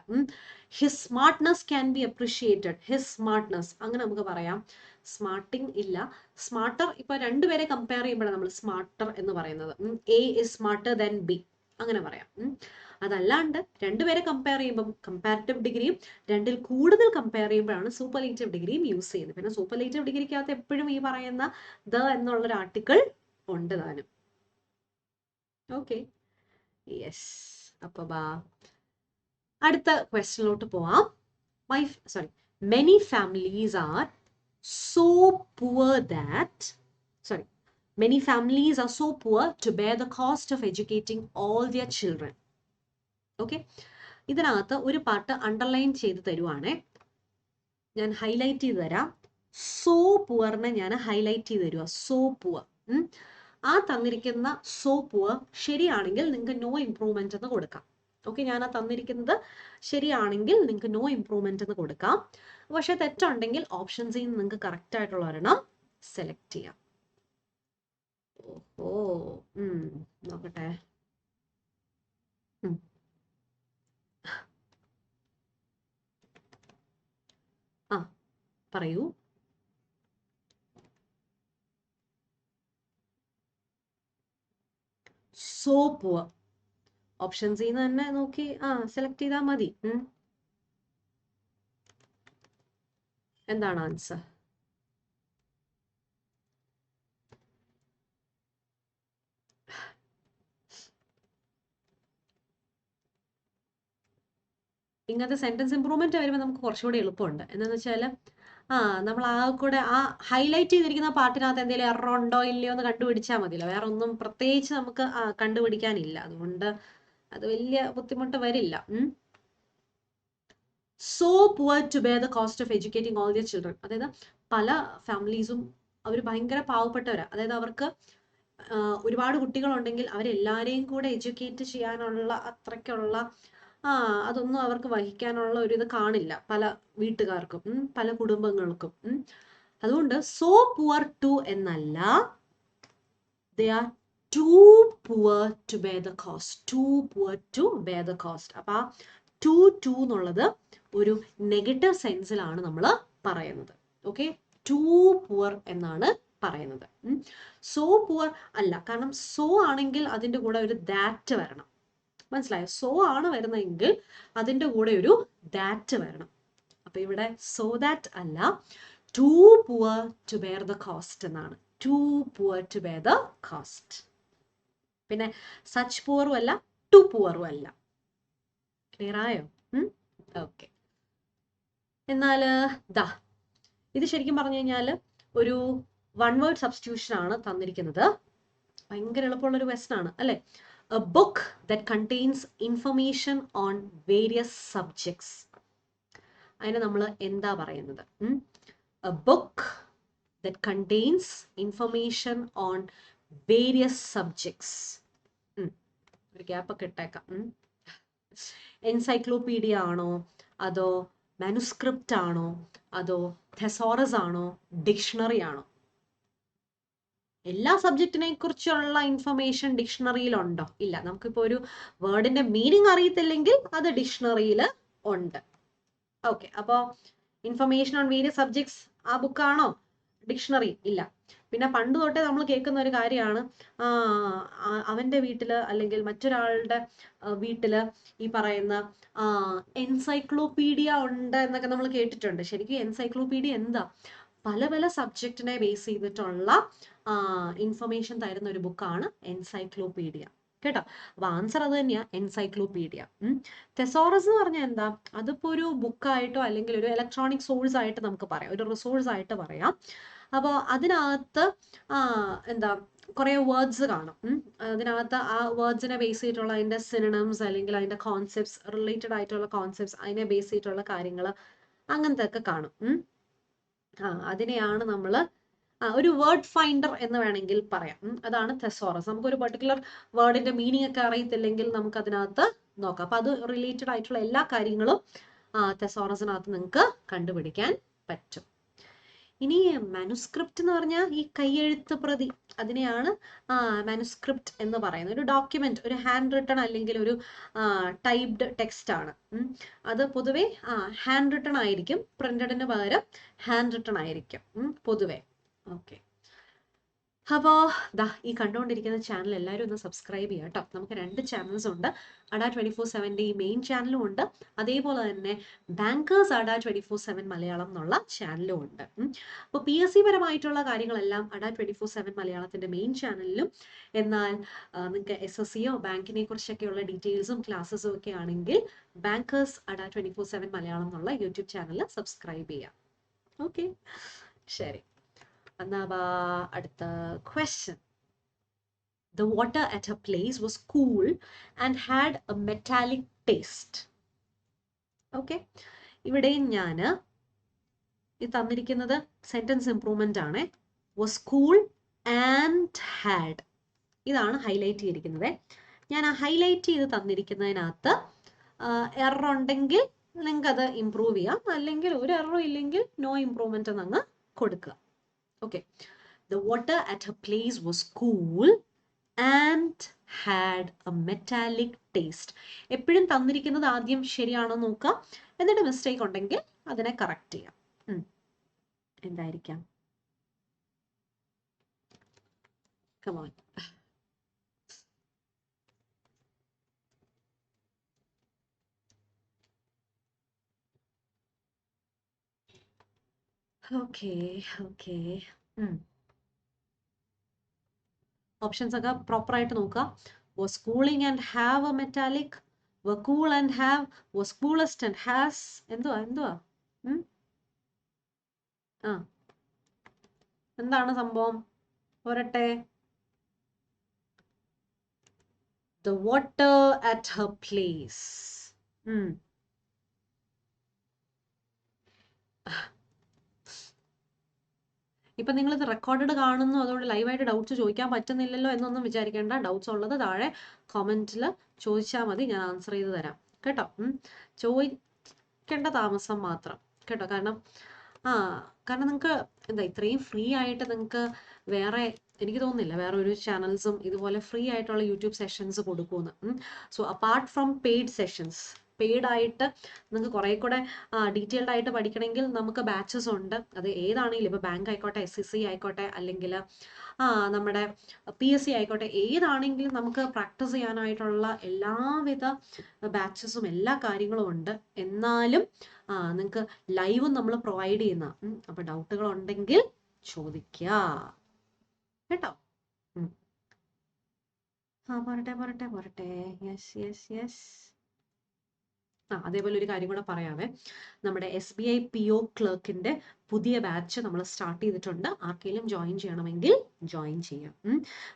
His smartness can be appreciated. His smartness അങ്ങനെ നമുക്ക് പറയാം. സ്മാർട്ടിങ് ഇല്ല. സ്മാർട്ടർ ഇപ്പൊ 2 പേരെ കമ്പയർ ചെയ്യുമ്പോഴാണ് നമ്മൾ സ്മാർട്ടർ എന്ന് പറയുന്നത്. A is smarter than B അങ്ങനെ പറയാം. അതല്ലാണ്ട് 2 പേരെ കമ്പയർ ചെയ്യുമ്പോൾ കമ്പാരിറ്റീവ് ഡിഗ്രിയും 2ൽ കൂടുതൽ കമ്പയർ ചെയ്യുമ്പോഴാണ് സൂപ്പർലേറ്റീവ് ഡിഗ്രിയും യൂസ് ചെയ്യുന്നത്. പിന്നെ സൂപ്പർലേറ്റീവ് ഡിഗ്രിക്കകത്ത് എപ്പോഴും ഈ പറയുന്ന ദ എന്നുള്ളൊരു ആർട്ടിക്കിൾ ഉണ്ട് താനും. Okay, yes. അപ്പൊ അടുത്ത ക്വസ്റ്റ്യനിലോട്ട് പോവാം. Many families are so poor to bear the cost of educating all their children. Okay, ഇതിനകത്ത് ഒരു പാർട്ട് അണ്ടർലൈൻ ചെയ്ത് തരുവാണേ. ഞാൻ ഹൈലൈറ്റ് ചെയ്ത് തരാം. സോ പുവറിനെ ഞാൻ ഹൈലൈറ്റ് ചെയ്ത് തരുക. So poor. തന്നിരിക്കുന്ന സോ പുവർ ശരിയാണെങ്കിൽ നിങ്ങൾക്ക് നോ ഇംപ്രൂവ്മെന്റ് എന്ന് കൊടുക്കാം. ഓക്കെ, ഞാൻ തന്നിരിക്കുന്നത് ശരിയാണെങ്കിൽ നിങ്ങൾക്ക് നോ ഇംപ്രൂവ്മെന്റ് എന്ന് കൊടുക്കാം. പക്ഷെ തെറ്റുണ്ടെങ്കിൽ ഓപ്ഷൻസിൽ നിന്ന് നിങ്ങൾക്ക് കറക്റ്റ് ആയിട്ടുള്ള ഒരെണ്ണം സെലക്ട് ചെയ്യാം. നോക്കട്ടെ. പറയൂ. So poor. ഓപ്ഷൻസിൽ നിന്ന് തന്നെ നോക്കി സെലക്ട് ചെയ്താൽ മതി. എന്താണ് ആൻസർ? ഇങ്ങനത്തെ സെന്റൻസ് ഇംപ്രൂവ്മെന്റ് വരുമ്പോൾ നമുക്ക് കുറച്ചുകൂടി എളുപ്പമുണ്ട്. എന്താണെന്ന് വെച്ചാൽ നമ്മൾ ആ കൂടെ ആ ഹൈലൈറ്റ് ചെയ്തിരിക്കുന്ന പാർട്ടിനകത്ത് എന്തെങ്കിലും എറർ ഉണ്ടോ ഇല്ലയോ എന്ന് കണ്ടുപിടിച്ചാൽ മതിയല്ലോ. വേറെ ഒന്നും പ്രത്യേകിച്ച് നമുക്ക് കണ്ടുപിടിക്കാനില്ല. അതുകൊണ്ട് അത് വലിയ ബുദ്ധിമുട്ട് വരില്ല. So poor to bear the cost of educating all their children. അതായത് പല ഫാമിലീസും അവർ ഭയങ്കര പാവപ്പെട്ടവരാണ്. അതായത് അവർക്ക് ഒരുപാട് കുട്ടികളുണ്ടെങ്കിൽ അവരെല്ലാവരെയും കൂടെ എഡ്യൂക്കേറ്റ് ചെയ്യാനുള്ള അത്രയ്ക്കുള്ള അതൊന്നും അവർക്ക് വഹിക്കാനുള്ള ഒരു ഇത് കാണില്ല പല വീട്ടുകാർക്കും, പല കുടുംബങ്ങൾക്കും. അതുകൊണ്ട് സോ പുവർ ടു എന്നല്ല, they are too poor to bear the cost. Too poor to bear the cost. അപ്പൊ ടു എന്നുള്ളത് ഒരു നെഗറ്റീവ് സെൻസിലാണ് നമ്മൾ പറയുന്നത്. ഓക്കെ, ടു പുവർ എന്നാണ് പറയുന്നത്. സോ പുവർ അല്ല, കാരണം സോ ആണെങ്കിൽ അതിന്റെ കൂടെ ഒരു ദാറ്റ് വരണം. മനസ്സിലായോ? സോ ആണ് വരുന്നതെങ്കിൽ അതിന്റെ കൂടെ ഒരു ദാറ്റ് വരണം. അപ്പൊ ഇവിടെ സോ ദാറ്റ് അല്ല, too poor to bear the cost എന്നാണ്. Too poor to bear the cost. പിന്നെ സച്ച് പുവറും അല്ല, ടു പുവറും അല്ല. ക്ലിയർ ആയോ? ഓക്കെ. എന്നാല് ഇത് ശരിക്കും പറഞ്ഞു കഴിഞ്ഞാൽ ഒരു വൺ വേർഡ് സബ്സ്റ്റിറ്റ്യൂഷൻ ആണ് തന്നിരിക്കുന്നത്. ഭയങ്കര എളുപ്പമുള്ളൊരു ക്വസ്റ്റൻ ആണ് അല്ലെ? A book that contains information on various subjects. അതിനെ നമ്മൾ എന്താ പറയുന്നത്? A book that contains information on various subjects. ഒരു ഗ്യാപ്പ് ഒക്കെ ഇട്ടേക്കാം. എൻസൈക്ലോപീഡിയ ആണോ, അതോ മാനുസ്ക്രിപ്റ്റ് ആണോ, അതോ തെസോറസ് ആണോ, ഡിക്ഷണറി ആണോ? എല്ലാ സബ്ജക്റ്റിനെ കുറിച്ചുള്ള ഇൻഫർമേഷൻ ഡിക്ഷണറിയിലുണ്ടോ? ഇല്ല. നമുക്കിപ്പോ ഒരു വേർഡിന്റെ മീനിങ് അറിയത്തില്ലെങ്കിൽ അത് ഡിക്ഷണറിയിൽ ഉണ്ട്. ഓക്കെ, അപ്പോൾ ഇൻഫർമേഷൻ ഓൺ വേരിയസ് സബ്ജക്ട്സ് ആ ബുക്കാണോ? ഡിക്ഷണറി ഇല്ല. പിന്നെ പണ്ട് തൊട്ടേ നമ്മൾ കേൾക്കുന്ന ഒരു കാര്യമാണ്, അവന്റെ വീട്ടില് അല്ലെങ്കിൽ മറ്റൊരാളുടെ വീട്ടില് ഈ പറയുന്ന എൻസൈക്ലോപീഡിയ ഉണ്ട് എന്നൊക്കെ നമ്മൾ കേട്ടിട്ടുണ്ട്. ശരിക്കും എൻസൈക്ലോപീഡിയ എന്താ? പല പല സബ്ജക്റ്റിനെ ബേസ് ചെയ്തിട്ടുള്ള ഇൻഫർമേഷൻ തരുന്ന ഒരു ബുക്കാണ് എൻസൈക്ലോപീഡിയ. കേട്ടോ? അപ്പൊ ആൻസർ അത് തന്നെയാ, എൻസൈക്ലോപീഡിയ. തെസോറസ് എന്ന് പറഞ്ഞാൽ എന്താ? അതിപ്പോ ഒരു ബുക്കായിട്ടോ അല്ലെങ്കിൽ ഒരു ഇലക്ട്രോണിക് സോഴ്സ് ആയിട്ട് നമുക്ക് പറയാം, ഒരു റിസോഴ്സ് ആയിട്ട് പറയാം. അപ്പോൾ അതിനകത്ത് എന്താ കുറെ വേർഡ്സ് കാണും. അതിനകത്ത് ആ വേർഡ്സിനെ ബേസ് ചെയ്തിട്ടുള്ള അതിന്റെ സിനോണിംസ് അല്ലെങ്കിൽ അതിന്റെ കോൺസെപ്റ്റ്സ്, റിലേറ്റഡ് ആയിട്ടുള്ള കോൺസെപ്റ്റ്സ്, അതിനെ ബേസ് ചെയ്തിട്ടുള്ള കാര്യങ്ങൾ അങ്ങനത്തെ ഒക്കെ കാണും. അതിനെയാണ് നമ്മൾ ഒരു വേർഡ് ഫൈൻഡർ എന്ന് വേണമെങ്കിൽ പറയാം. അതാണ് തെസോറസ്. നമുക്കൊരു പെർട്ടിക്കുലർ വേർഡിന്റെ മീനിങ് ഒക്കെ അറിയത്തില്ലെങ്കിൽ നമുക്ക് അതിനകത്ത് നോക്കാം. അപ്പൊ അത് റിലേറ്റഡ് ആയിട്ടുള്ള എല്ലാ കാര്യങ്ങളും തെസോറസിനകത്ത് നിങ്ങൾക്ക് കണ്ടുപിടിക്കാൻ പറ്റും. ഇനി മാനുസ്ക്രിപ്റ്റ് എന്ന് പറഞ്ഞാൽ ഈ കയ്യെഴുത്ത് പ്രതി, അതിനെയാണ് മാനുസ്ക്രിപ്റ്റ് എന്ന് പറയുന്നത്. ഒരു ഡോക്യുമെന്റ്, ഒരു ഹാൻഡ് റിട്ടൺ അല്ലെങ്കിൽ ഒരു ടൈപ്ഡ് ടെക്സ്റ്റ് ആണ്. അത് പൊതുവെ ഹാൻഡ് റിട്ടൺ ആയിരിക്കും. പ്രിന്റഡിന് പകരം ഹാൻഡ് റിട്ടൺ ആയിരിക്കും പൊതുവെ. ഓക്കെ, അപ്പോൾ ഈ കണ്ടുകൊണ്ടിരിക്കുന്ന ചാനൽ എല്ലാവരും ഒന്ന് സബ്സ്ക്രൈബ് ചെയ്യുക കേട്ടോ. നമുക്ക് 2 ചാനൽസ് ഉണ്ട്. അഡാ 24/7 ഈ മെയിൻ ചാനലും ഉണ്ട്, അതേപോലെ തന്നെ ബാങ്കേഴ്സ് അഡാ 24/7 മലയാളം എന്നുള്ള ചാനലും ഉണ്ട്. അപ്പോൾ PSC പരമായിട്ടുള്ള കാര്യങ്ങളെല്ലാം അഡാ 24/7 മലയാളത്തിന്റെ മെയിൻ ചാനലിലും, എന്നാൽ നിങ്ങൾക്ക് SSCയോ ബാങ്കിനെ കുറിച്ചൊക്കെയുള്ള ഡീറ്റെയിൽസും ക്ലാസ്സസും ഒക്കെ ആണെങ്കിൽ ബാങ്കേഴ്സ് അഡാ 24/7 മലയാളം എന്നുള്ള യൂട്യൂബ് ചാനൽ സബ്സ്ക്രൈബ് ചെയ്യാം. ഓക്കെ, ശരി. അടുത്ത question. The water at her place was cool and had a metallic taste. Okay, ഇവിടെയും ഞാൻ ഈ തന്നിരിക്കുന്നത് സെന്റൻസ് ഇംപ്രൂവ്മെന്റ് ആണ്. was cool and had, ഇതാണ് ഹൈലൈറ്റ് ചെയ്തിരിക്കുന്നത്. ഞാൻ ആ ഹൈലൈറ്റ് ചെയ്ത് തന്നിരിക്കുന്നതിനകത്ത് എറർ ഉണ്ടെങ്കിൽ നിങ്ങൾക്ക് അത് ഇംപ്രൂവ് ചെയ്യാം, അല്ലെങ്കിൽ ഒരു എററും ഇല്ലെങ്കിൽ നോ ഇംപ്രൂവ്മെന്റ് എന്നങ്ങ് കൊടുക്കുക. Okay, the water at her place was cool and had a metallic taste. എപ്പോഴും തന്നിരിക്കുന്നത് ആദ്യം ശരിയാണോ നോക്കുക, എന്നിട്ട് മിസ്റ്റേക്ക് ഉണ്ടെങ്കിൽ അതിനെ കറക്റ്റ് ചെയ്യാം. എന്തായിരിക്കാം? Come on. ഓക്കെ. ഓപ്ഷൻസ് ഒക്കെ പ്രോപ്പർ ആയിട്ട് നോക്കുക. Was cooling and have A metallic, were cool and have, was coolest and has, എന്തുവാ ആ എന്താണ് സംഭവം? പോരട്ടെ. The water at her place. ഇപ്പൊ നിങ്ങൾ ഇത് റെക്കോർഡഡ് കാണുന്നു, അതുകൊണ്ട് ലൈവായിട്ട് ഡൗട്ട്സ് ചോദിക്കാൻ പറ്റുന്നില്ലല്ലോ എന്നൊന്നും വിചാരിക്കേണ്ട. ഡൗട്ട്സ് ഉള്ളത് താഴെ കമന്റിൽ ചോദിച്ചാൽ മതി, ഞാൻ ആൻസർ ചെയ്ത് തരാം കേട്ടോ. ചോദിക്കേണ്ട താമസം മാത്രം കേട്ടോ. കാരണം നിങ്ങൾക്ക് എന്താ ഇത്രയും ഫ്രീ ആയിട്ട് നിങ്ങൾക്ക് വേറെ, എനിക്ക് തോന്നുന്നില്ല വേറെ ഒരു ചാനൽസും ഇതുപോലെ ഫ്രീ ആയിട്ടുള്ള യൂട്യൂബ് സെഷൻസ് കൊടുക്കുമെന്ന്. So apart from paid sessions, paid ആയിട്ട് നിങ്ങൾക്ക് കുറെ കൂടെ ഡീറ്റെയിൽഡ് ആയിട്ട് പഠിക്കണമെങ്കിൽ നമുക്ക് ബാച്ചസ് ഉണ്ട്. അത് ഏതാണെങ്കിലും, ഇപ്പോൾ ബാങ്ക് ആയിക്കോട്ടെ, SSC ആയിക്കോട്ടെ, അല്ലെങ്കിൽ നമ്മുടെ PSC ആയിക്കോട്ടെ, ഏതാണെങ്കിലും നമുക്ക് പ്രാക്ടീസ് ചെയ്യാനായിട്ടുള്ള എല്ലാവിധ ബാച്ചസും എല്ലാ കാര്യങ്ങളും ഉണ്ട്. എന്നാലും നിങ്ങൾക്ക് ലൈവും നമ്മൾ പ്രൊവൈഡ് ചെയ്യുന്ന. അപ്പൊ ഡൗട്ടുകൾ ഉണ്ടെങ്കിൽ ചോദിക്കുക കേട്ടോ. പോരട്ടെ. യെസ്. അതേപോലെ ഒരു കാര്യം കൂടെ പറയാവേ. നമ്മുടെ SBI PO ക്ലർക്കിന്റെ പുതിയ ബാച്ച് നമ്മൾ സ്റ്റാർട്ട് ചെയ്തിട്ടുണ്ട്. ആർക്കെങ്കിലും ജോയിൻ ചെയ്യണമെങ്കിൽ ജോയിൻ ചെയ്യാം.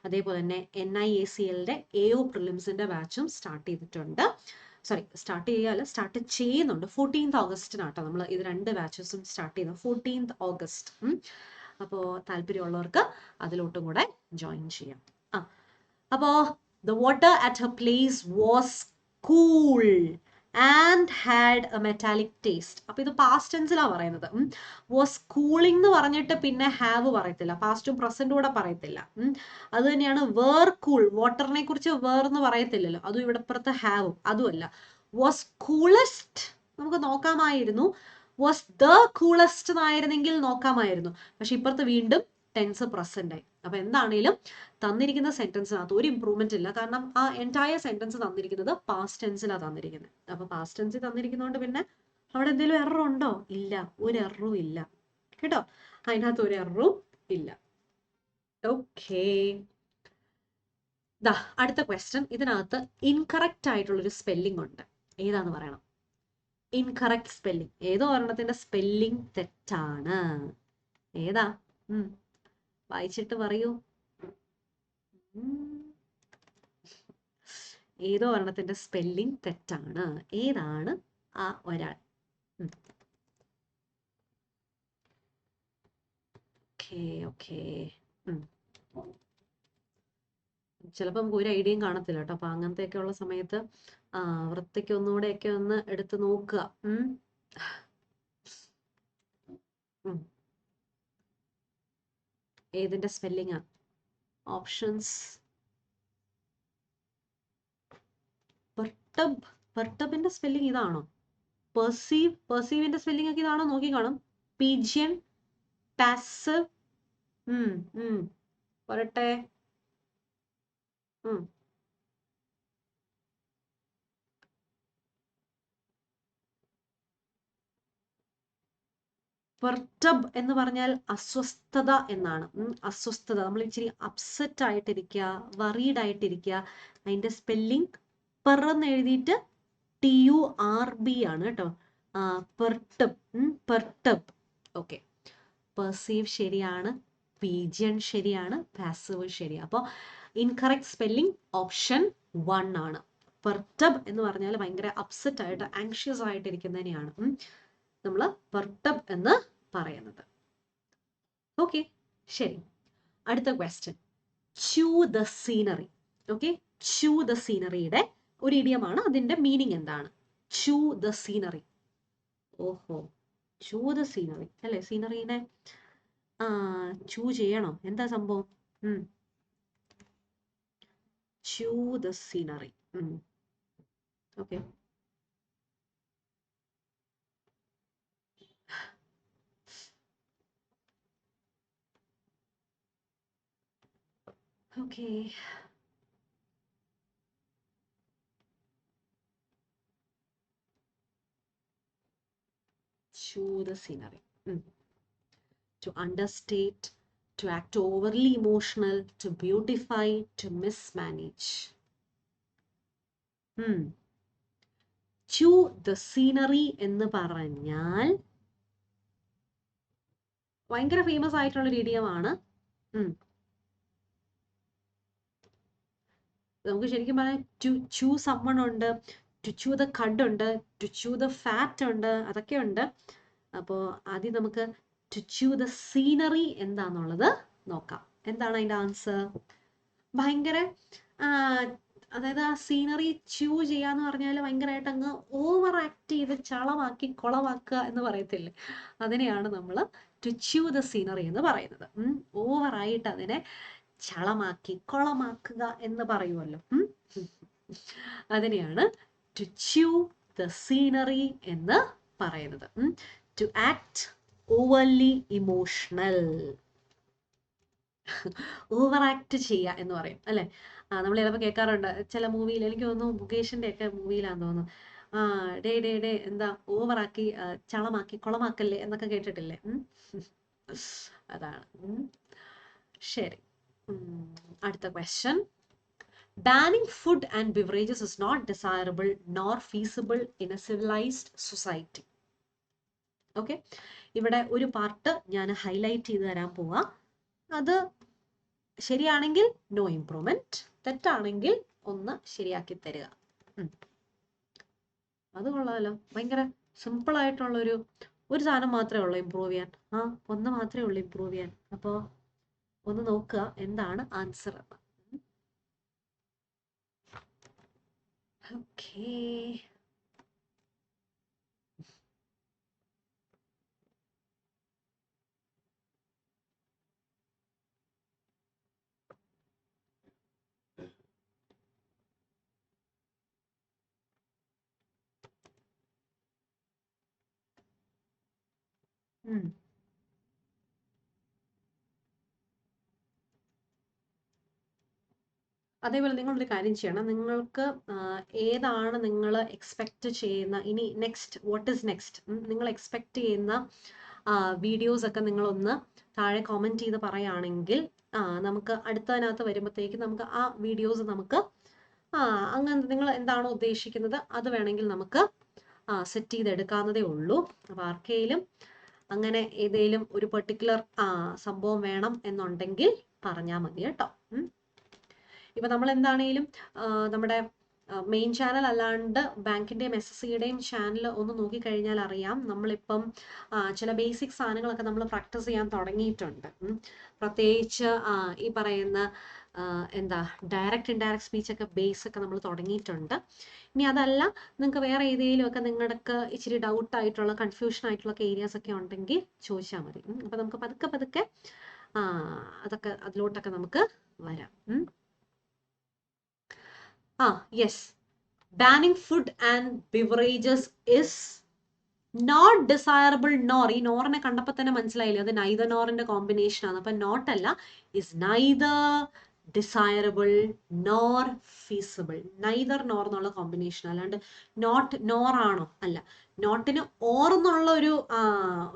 അതേപോലെ തന്നെ NIACLന്റെ AO പ്രിലിംസിന്റെ ബാച്ചും സ്റ്റാർട്ട് ചെയ്തിട്ടുണ്ട്. സ്റ്റാർട്ട് ചെയ്യുന്നുണ്ട്. 14th ഓഗസ്റ്റിനാട്ടോ നമ്മൾ ഇത് 2 ബാച്ചസും സ്റ്റാർട്ട് ചെയ്യുന്നത്. 14th August. അപ്പോൾ താല്പര്യമുള്ളവർക്ക് അതിലോട്ടും കൂടെ ജോയിൻ ചെയ്യാം. അപ്പോൾ the water at her place was cool and had a metallic taste. അപ്പൊ ഇത് പാസ്റ്റ് ടെൻസിലാണ് പറയുന്നത്. വാസ് കൂളിംഗ് എന്ന് പറഞ്ഞിട്ട് പിന്നെ ഹാവ് പറയത്തില്ല, പാസ്റ്റും പ്രസന്റും കൂടെ പറയത്തില്ല. അത് തന്നെയാണ് വേർ കൂൾ, വാട്ടറിനെ കുറിച്ച് വേർ എന്ന് പറയത്തില്ലല്ലോ, അതും ഇവിടെ ഇപ്പുറത്ത് ഹാവും അതുമല്ല. വാസ് കൂളസ്റ്റ് നമുക്ക് നോക്കാമായിരുന്നു, വാസ് ദ കൂളസ്റ്റ് എന്നായിരുന്നെങ്കിൽ നോക്കാമായിരുന്നു. പക്ഷെ ഇപ്പുറത്ത് വീണ്ടും ടെൻസ് പ്രസന്റ് ആയി. അപ്പൊ എന്താണേലും തന്നിരിക്കുന്ന സെന്റൻസിനകത്ത് ഒരു ഇമ്പ്രൂവ്മെന്റ് ഇല്ല. കാരണം ആ എൻറ്റയർ സെന്റൻസ് തന്നിരിക്കുന്നത് പാസ്റ്റ് ടെൻസിലാണ് തന്നിരിക്കുന്നത്. അപ്പൊ പാസ്റ്റ് ടെൻസിൽ തന്നിരിക്കുന്നതുകൊണ്ട് പിന്നെ അവിടെ എന്തെങ്കിലും എറർ ഉണ്ടോ? ഇല്ല, ഒരു എററും ഇല്ല കേട്ടോ. അതിനകത്ത് ഒരു എററും ഇല്ല. ഓക്കേ. അടുത്ത ക്വസ്റ്റ്യൻ. ഇതിനകത്ത് ഇൻകറക്റ്റ് ആയിട്ടുള്ളൊരു സ്പെല്ലിംഗ് ഉണ്ട്. ഏതാന്ന് പറയണം. Incorrect spelling. ഏതോ ഒരെണ്ണത്തിന്റെ സ്പെല്ലിംഗ് തെറ്റാണ്. ഏതാ? വായിച്ചിട്ട് പറയൂ. ഏതോ ഒരെണ്ണത്തിന്റെ സ്പെല്ലിംഗ് തെറ്റാണ്. ഏതാണ് ആ ഒരാൾ? ഓക്കേ. ചിലപ്പോൾ നമുക്ക് ഒരു ഐഡിയയും കാണത്തില്ല കേട്ടോ. അപ്പൊ അങ്ങനത്തെയൊക്കെ ഉള്ള സമയത്ത് വൃത്തിക്ക് ഒന്നുകൂടെയൊക്കെ ഒന്ന് എടുത്ത് നോക്കുക. ഏതിന്റെ സ്പെല്ലിംഗാ? ഓപ്ഷൻസ്. പെർട്ടബിന്റെ സ്പെല്ലിംഗ് ഇതാണോ? പെർസീവിന്റെ സ്പെല്ലിംഗ് ഒക്കെ ഇതാണോ? നോക്കി കാണും. Pigeon, passive. പോരട്ടെ. പെർട്ടബ് എന്ന് പറഞ്ഞാൽ അസ്വസ്ഥത എന്നാണ്. അസ്വസ്ഥത, നമ്മൾ ഇച്ചിരി അപ്സെറ്റ് ആയിട്ടിരിക്കുക, വറീഡ് ആയിട്ടിരിക്കുക. അതിന്റെ സ്പെല്ലിംഗ് പെർ എന്ന് എഴുതിയിട്ട് TURB ആണ് കേട്ടോ. പെർട്ടബ്. ഓക്കെ. പെർസീവ് ശരിയാണ്, പീജിയൻ ശരിയാണ്, പാസീവ് ശരിയാണ്. അപ്പോൾ ഇൻകറക്റ്റ് സ്പെല്ലിംഗ് ഓപ്ഷൻ 1 ആണ്. പെർട്ടബ് എന്ന് പറഞ്ഞാൽ ഭയങ്കര അപ്സെറ്റ് ആയിട്ട് ആങ്ഷ്യസ് ആയിട്ടിരിക്കുന്നതിനെയാണ് നമ്മൾ പെർട്ടബ് എന്ന് പറയുന്നത്. ഓക്കെ, ശരി. അടുത്ത ക്വസ്റ്റ്യൻ. ചൂ ദ സീനറി. ഓക്കെ, ചൂ ദ സീനറിയുടെ ഒരു ഇഡിയമാണ്. അതിന്റെ മീനിങ് എന്താണ്? ചൂ ദ സീനറി. ഓഹോ, ചൂ ദ സീനറി അല്ലെ? സീനറിനെ ചൂ ചെയ്യണോ? എന്താ സംഭവം? ചൂ ദ സീനറി. ഓക്കെ. ഓക്കെ. ചൂ the scenery. to understate, to act overly emotional, to beautify, to mismanage. Chew the scenery എന്ന് പറഞ്ഞാൽ ഭയങ്കര ഫേമസ് ആയിട്ടുള്ള ഇഡിയമാണ്. നമുക്ക് ശരിക്കും പറഞ്ഞാൽ ടു ചൂ സമ്മൺ ഉണ്ട്, ടു ചൂ ദ കഡ് ഉണ്ട്, ടു ചൂ ദ ഫാറ്റ് ഉണ്ട്, അതൊക്കെ ഉണ്ട്. അപ്പോൾ ആദ്യം നമുക്ക് ടു ചൂ ദ സീനറി എന്താന്നുള്ളത് നോക്കാം. എന്താണ് അതിൻ്റെ ആൻസർ? ഭയങ്കര അതായത് ആ സീനറി ചൂ ചെയ്യാന്ന് പറഞ്ഞാൽ ഭയങ്കരമായിട്ട് അങ്ങ് ഓവർ ആക്ട് ചെയ്ത് ചളമാക്കി കൊളമാക്കുക എന്ന് പറയത്തില്ലേ, അതിനെയാണ് നമ്മൾ ടു ചൂ ദ സീനറി എന്ന് പറയുന്നത്. ഓവറായിട്ട് അതിനെ ചളമാക്കി കൊളമാക്കുക എന്ന് പറയുമല്ലോ, അതിനെയാണ് ടു ചൂ ദ സീനറി എന്ന് പറയുന്നത്. To act overly emotional, over act ചെയ്യുക എന്ന് പറയും അല്ലെ. നമ്മൾ ചിലപ്പോൾ കേൾക്കാറുണ്ട് ചില മൂവിയിൽ, എനിക്ക് തോന്നുന്നു മുകേഷിന്റെ ഒക്കെ മൂവിയിലാന്ന് തോന്നുന്നു, ഡേ ഡേ ഡേ എന്താ ഓവറാക്കി ചളമാക്കി കൊളമാക്കല്ലേ എന്നൊക്കെ കേട്ടിട്ടില്ലേ. അതാണ്. ശരി, അടുത്ത question. Banning food and beverages is not desirable nor feasible in a civilized society. Okay, ഇവിടെ ഒരു പാർട്ട് ഞാൻ ഹൈലൈറ്റ് ചെയ്ത് തരാൻ പോവാ. അത് ശരിയാണെങ്കിൽ നോ ഇംപ്രൂവ്മെന്റ്, തെറ്റാണെങ്കിൽ ഒന്ന് ശരിയാക്കി തരിക. അത് കൊള്ളാമല്ലോ. ഭയങ്കര സിമ്പിൾ ആയിട്ടുള്ള ഒരു സാധനം മാത്രമേ ഉള്ളൂ ഇംപ്രൂവ് ചെയ്യാൻ. ഒന്ന് മാത്രമേ ഉള്ളൂ ഇംപ്രൂവ് ചെയ്യാൻ. അപ്പോൾ ഒന്ന് നോക്കുക എന്താണ് ആൻസർ എന്ന്. ഓക്കേ, അതേപോലെ നിങ്ങളൊരു കാര്യം ചെയ്യണം. നിങ്ങൾക്ക് ഏതാണ് നിങ്ങൾ എക്സ്പെക്റ്റ് ചെയ്യുന്ന, ഇനി നെക്സ്റ്റ് വാട്ട് ഈസ് നെക്സ്റ്റ് നിങ്ങൾ എക്സ്പെക്റ്റ് ചെയ്യുന്ന വീഡിയോസ് ഒക്കെ നിങ്ങളൊന്ന് താഴെ കോമെന്റ് ചെയ്ത് പറയുകയാണെങ്കിൽ നമുക്ക് അടുത്തതിനകത്ത് വരുമ്പോഴത്തേക്ക് നമുക്ക് ആ വീഡിയോസ് നമുക്ക് അങ്ങനെ നിങ്ങൾ എന്താണോ ഉദ്ദേശിക്കുന്നത് അത് വേണമെങ്കിൽ നമുക്ക് സെറ്റ് ചെയ്തെടുക്കാവുന്നതേ ഉള്ളൂ. അപ്പോൾ ആർക്കെങ്കിലും അങ്ങനെ ഏതെങ്കിലും ഒരു പെർട്ടിക്കുലർ സംഭവം വേണം എന്നുണ്ടെങ്കിൽ പറഞ്ഞാൽ മതി കേട്ടോ. ഇപ്പൊ നമ്മൾ എന്താണേലും നമ്മുടെ മെയിൻ ചാനൽ അല്ലാണ്ട് ബാങ്കിന്റെയും SSCയുടെയും ചാനൽ ഒന്ന് നോക്കിക്കഴിഞ്ഞാൽ അറിയാം, നമ്മളിപ്പം ചില ബേസിക് സാധനങ്ങളൊക്കെ നമ്മൾ പ്രാക്ടീസ് ചെയ്യാൻ തുടങ്ങിയിട്ടുണ്ട്. പ്രത്യേകിച്ച് ഈ പറയുന്ന എന്താ ഡയറക്റ്റ് ഇൻഡയറക്റ്റ് സ്പീച്ച് ഒക്കെ ബേസ് ഒക്കെ നമ്മൾ തുടങ്ങിയിട്ടുണ്ട്. ഇനി അതല്ല നിങ്ങൾക്ക് വേറെ ഏതെങ്കിലും ഒക്കെ നിങ്ങൾക്ക് ഇച്ചിരി ഡൗട്ട് ആയിട്ടുള്ള കൺഫ്യൂഷൻ ആയിട്ടുള്ള ഏരിയാസ് ഒക്കെ ഉണ്ടെങ്കിൽ ചോദിച്ചാൽ മതി. അപ്പൊ നമുക്ക് പതുക്കെ പതുക്കെ അതൊക്കെ അതിലോട്ടൊക്കെ നമുക്ക് വരാം. Yes, banning food and beverages is not desirable nor, ഈ നോറിനെ കണ്ടപ്പോൾ തന്നെ മനസ്സിലായില്ലേ, അത് നൈദർ നോറിന്റെ കോമ്പിനേഷൻ ആണ്. അപ്പൊ നോട്ട് അല്ല, is neither desirable nor feasible. Neither nor എന്നുള്ള കോമ്പിനേഷൻ, അല്ലാണ്ട് നോട്ട് നോർ ആണോ അല്ല. നോട്ടിന് ഓർ എന്നുള്ള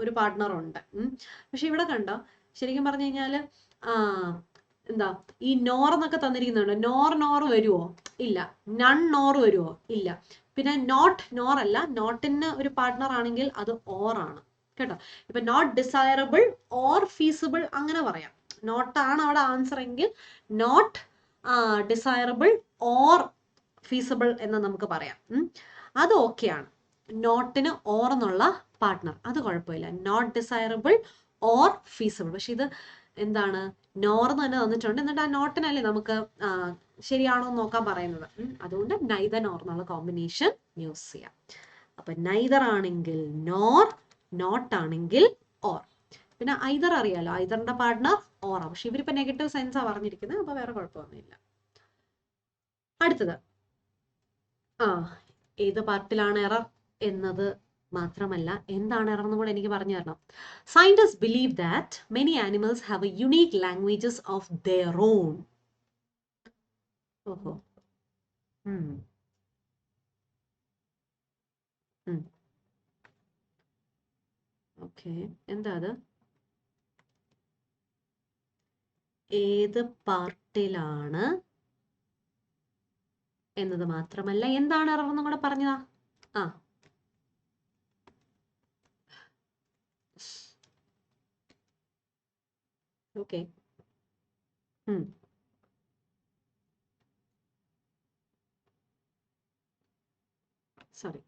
ഒരു പാർട്ട്ണർ ഉണ്ട്. പക്ഷെ ഇവിടെ കണ്ടോ, ശരിക്കും പറഞ്ഞു കഴിഞ്ഞാല് എന്താ ഈ നോർ എന്നൊക്കെ തന്നിരിക്കുന്നുണ്ട്. നോർ വരുവോ? ഇല്ല. നൺ നോർ വരുവോ? ഇല്ല. പിന്നെ നോട്ട് നോർ അല്ല, നോട്ടിന് ഒരു പാർട്ട്ണർ ആണെങ്കിൽ അത് ഓർ ആണ് കേട്ടോ. ഇപ്പൊ നോട്ട് ഡിസൈറബിൾ ഓർ ഫീസിബിൾ അങ്ങനെ പറയാം. നോട്ടാണ് അവിടെ ആൻസർ എങ്കിൽ നോട്ട് ഡിസൈറബിൾ ഓർ ഫീസിബിൾ എന്ന് നമുക്ക് പറയാം. അത് ഓക്കെയാണ്. നോട്ടിന് ഓർ എന്നുള്ള പാർട്ട്ണർ, അത് കുഴപ്പമില്ല. Not desirable or feasible. പക്ഷെ ഇത് എന്താണ്, നോർന്ന് തന്നെ തന്നിട്ടുണ്ട്, എന്നിട്ട് ആ നോട്ടിനല്ലേ നമുക്ക് ശരിയാണോ എന്ന് നോക്കാൻ പറയുന്നത്. അതുകൊണ്ട് നൈദർ നോർ എന്നുള്ള കോമ്പിനേഷൻ യൂസ് ചെയ്യാം. അപ്പൊ നൈദർ ആണെങ്കിൽ നോർ, നോട്ട് ആണെങ്കിൽ ഓർ. പിന്നെ ഐദർ അറിയാലോ, ഐദറിന്റെ പാർട്ട്ണർ ഓറാ. പക്ഷെ ഇവരിപ്പോ നെഗറ്റീവ് സെൻസാ പറഞ്ഞിരിക്കുന്നത്, അപ്പൊ വേറെ കുഴപ്പമൊന്നുമില്ല. അടുത്തത് ഏത് പാർട്ടിലാണ് എറർ എന്നത് മാത്രമല്ല, എന്താണ് എറർ എന്ന് കൂടെ എനിക്ക് പറഞ്ഞു തരണം. Scientist believe that many animals have A unique languages of their own. ഓഹോ, ഓക്കെ, എന്താ അത്? ഏത് പാർട്ടിലാണ് എന്നത് മാത്രമല്ല, എന്താണ് എറർ എന്നും കൂടെ പറഞ്ഞതാ. ആ ഓക്കെ. സോറി,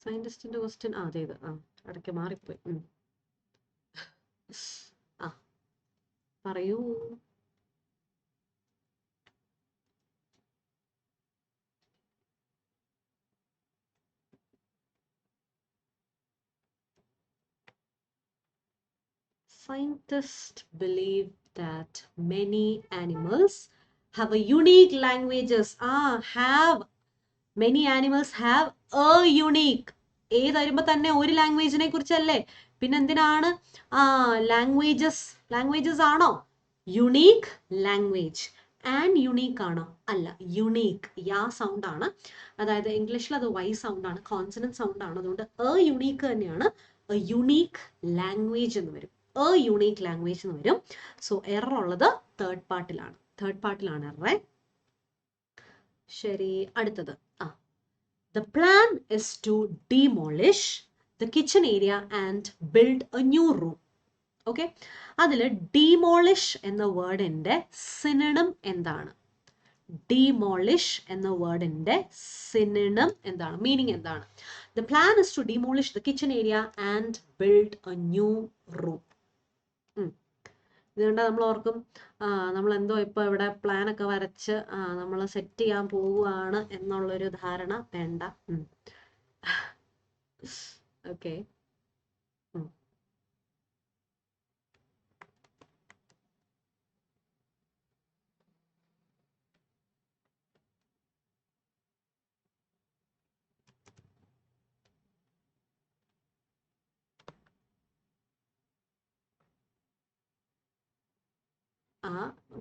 സയന്റിസ്റ്റിന്റെ ക്വസ്റ്റ്യൻ അതേത്, ഇടയ്ക്ക് മാറിപ്പോയി. ആ പറയൂ. Scientists believe that many animals have a unique languages. Have many animals have a unique. ഏത് വരുമ്പോ തന്നെ ഒരു ലാംഗ്വേജിനെ കുറിച്ചല്ലേ, പിന്നെ എന്തിനാണ് ലാംഗ്വേജസ് ആണോ? Unique language. ആൻഡ് യുണീക്ക് ആണോ? അല്ല, യുണീക്ക്. യാ സൗണ്ട് ആണ്, അതായത് ഇംഗ്ലീഷിൽ അത് വൈ സൗണ്ട് ആണ്, കോൺസണന്റ് സൗണ്ട് ആണ്. അതുകൊണ്ട് യുണീക്ക് തന്നെയാണ്. യുണീക്ക് ലാംഗ്വേജ് എന്ന് വരും, യുണീക്ക് ലാംഗ്വേജ് എന്ന് വരും. സോ എറർ ഉള്ളത് തേർഡ് പാർട്ടിലാണ് എറർ. ശരി, അടുത്തത്. The plan is to demolish the kitchen area and build a new room. Okay, അതിൽ demolish എന്ന വേർഡിന്റെ സിനോണിം എന്താണ്? demolish എന്ന വേർഡിന്റെ സിനോണിം എന്താണ്, മീനിങ് എന്താണ്? The plan is to demolish the kitchen area and build a new room. ഇതുകൊണ്ട് നമ്മൾ ഓർക്കും നമ്മൾ എന്തോ ഇപ്പൊ ഇവിടെ പ്ലാൻ ഒക്കെ വരച്ച് നമ്മൾ സെറ്റ് ചെയ്യാൻ പോവുകയാണ് എന്നുള്ളൊരു ധാരണ വേണ്ട. ഓക്കെ.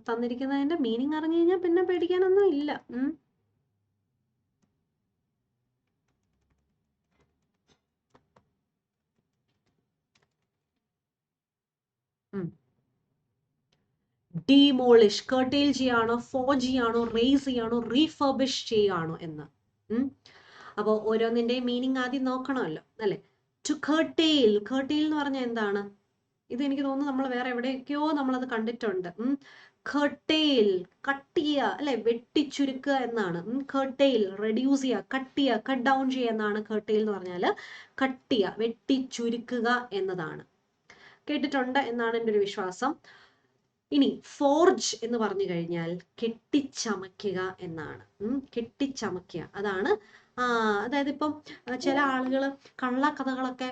തന്നിരിക്കുന്നതിന്റെ മീനിങ് അറിഞ്ഞു കഴിഞ്ഞാൽ പിന്നെ പേടിക്കാനൊന്നും ഇല്ല. ഡീമോളിഷ്, കർട്ടെയിൽ ചെയ്യാണോ, ഫോർ ചെയ്യാണോ, റേസ് ചെയ്യാണോ, റീഫർബിഷ് ചെയ്യാണോ എന്ന്. അപ്പോൾ ഓരോന്നിന്റെയും മീനിങ് ആദ്യം നോക്കണമല്ലോ അല്ലെ. ടു കർട്ടെയിൽ എന്ന് പറഞ്ഞാൽ എന്താണ്? ഇത് എനിക്ക് തോന്നുന്നു നമ്മൾ വേറെ എവിടെയൊക്കെയോ നമ്മളത് കണ്ടിട്ടുണ്ട്. കർട്ടെയിൽ, കട്ട് ചെയ്യുക അല്ലെ, വെട്ടിച്ചുരുക്കുക എന്നാണ്. കർട്ടെയിൽ, റെഡ്യൂസ് ചെയ്യുക, കട്ട് ചെയ്യുക, കട്ട് ഡൗൺ ചെയ്യുക എന്നാണ് കർട്ടെയിൽ എന്ന് പറഞ്ഞാൽ. കട്ട് ചെയ്യുക, വെട്ടിച്ചുരുക്കുക എന്നതാണ്. കേട്ടിട്ടുണ്ട് എന്നാണ് എൻ്റെ ഒരു വിശ്വാസം. ഇനി ഫോർജ് എന്ന് പറഞ്ഞു കഴിഞ്ഞാൽ കെട്ടിച്ചമയ്ക്കുക എന്നാണ്. കെട്ടിച്ചമയ്ക്കുക, അതാണ്. അതായത് ഇപ്പം ചില ആളുകൾ കള്ളക്കഥകളൊക്കെ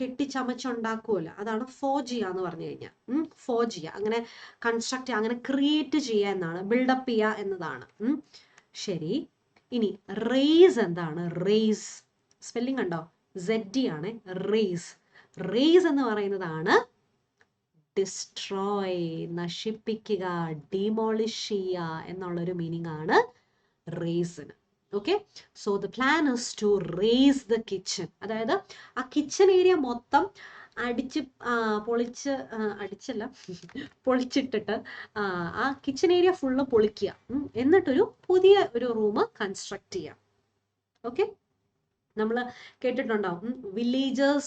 കെട്ടിച്ചമച്ചുണ്ടാക്കുമല്ലോ, അതാണ് ഫോർജ് ചെയ്യുക എന്ന് പറഞ്ഞു കഴിഞ്ഞാൽ. ഫോർജ് ചെയ്യുക, അങ്ങനെ കൺസ്ട്രക്ട് ചെയ്യുക, അങ്ങനെ ക്രിയേറ്റ് ചെയ്യുക എന്നാണ്, ബിൽഡപ്പ് ചെയ്യുക എന്നതാണ്. ശരി, ഇനി റേസ് എന്താണ്? റേസ് സ്പെല്ലിംഗ് കണ്ടോ? ZD ആണ് റേസ്. റേസ് എന്ന് പറയുന്നതാണ് ഡിസ്ട്രോയ്, നശിപ്പിക്കുക, ഡീമോളിഷ് ചെയ്യുക എന്നുള്ളൊരു മീനിങ് ആണ് റേസിന്. Okay, so the plan is to raze the kitchen. അതായത് ആ കിച്ചൺ ഏരിയ മൊത്തം പൊളിച്ചിട്ടിട്ട് ആ കിച്ചൺ ഏരിയ ഫുള്ള് പൊളിക്കുക, എന്നിട്ടൊരു പുതിയ ഒരു റൂം കൺസ്ട്രക്ട് ചെയ്യുക. ഓക്കെ, നമ്മൾ കേട്ടിട്ടുണ്ടാവും villages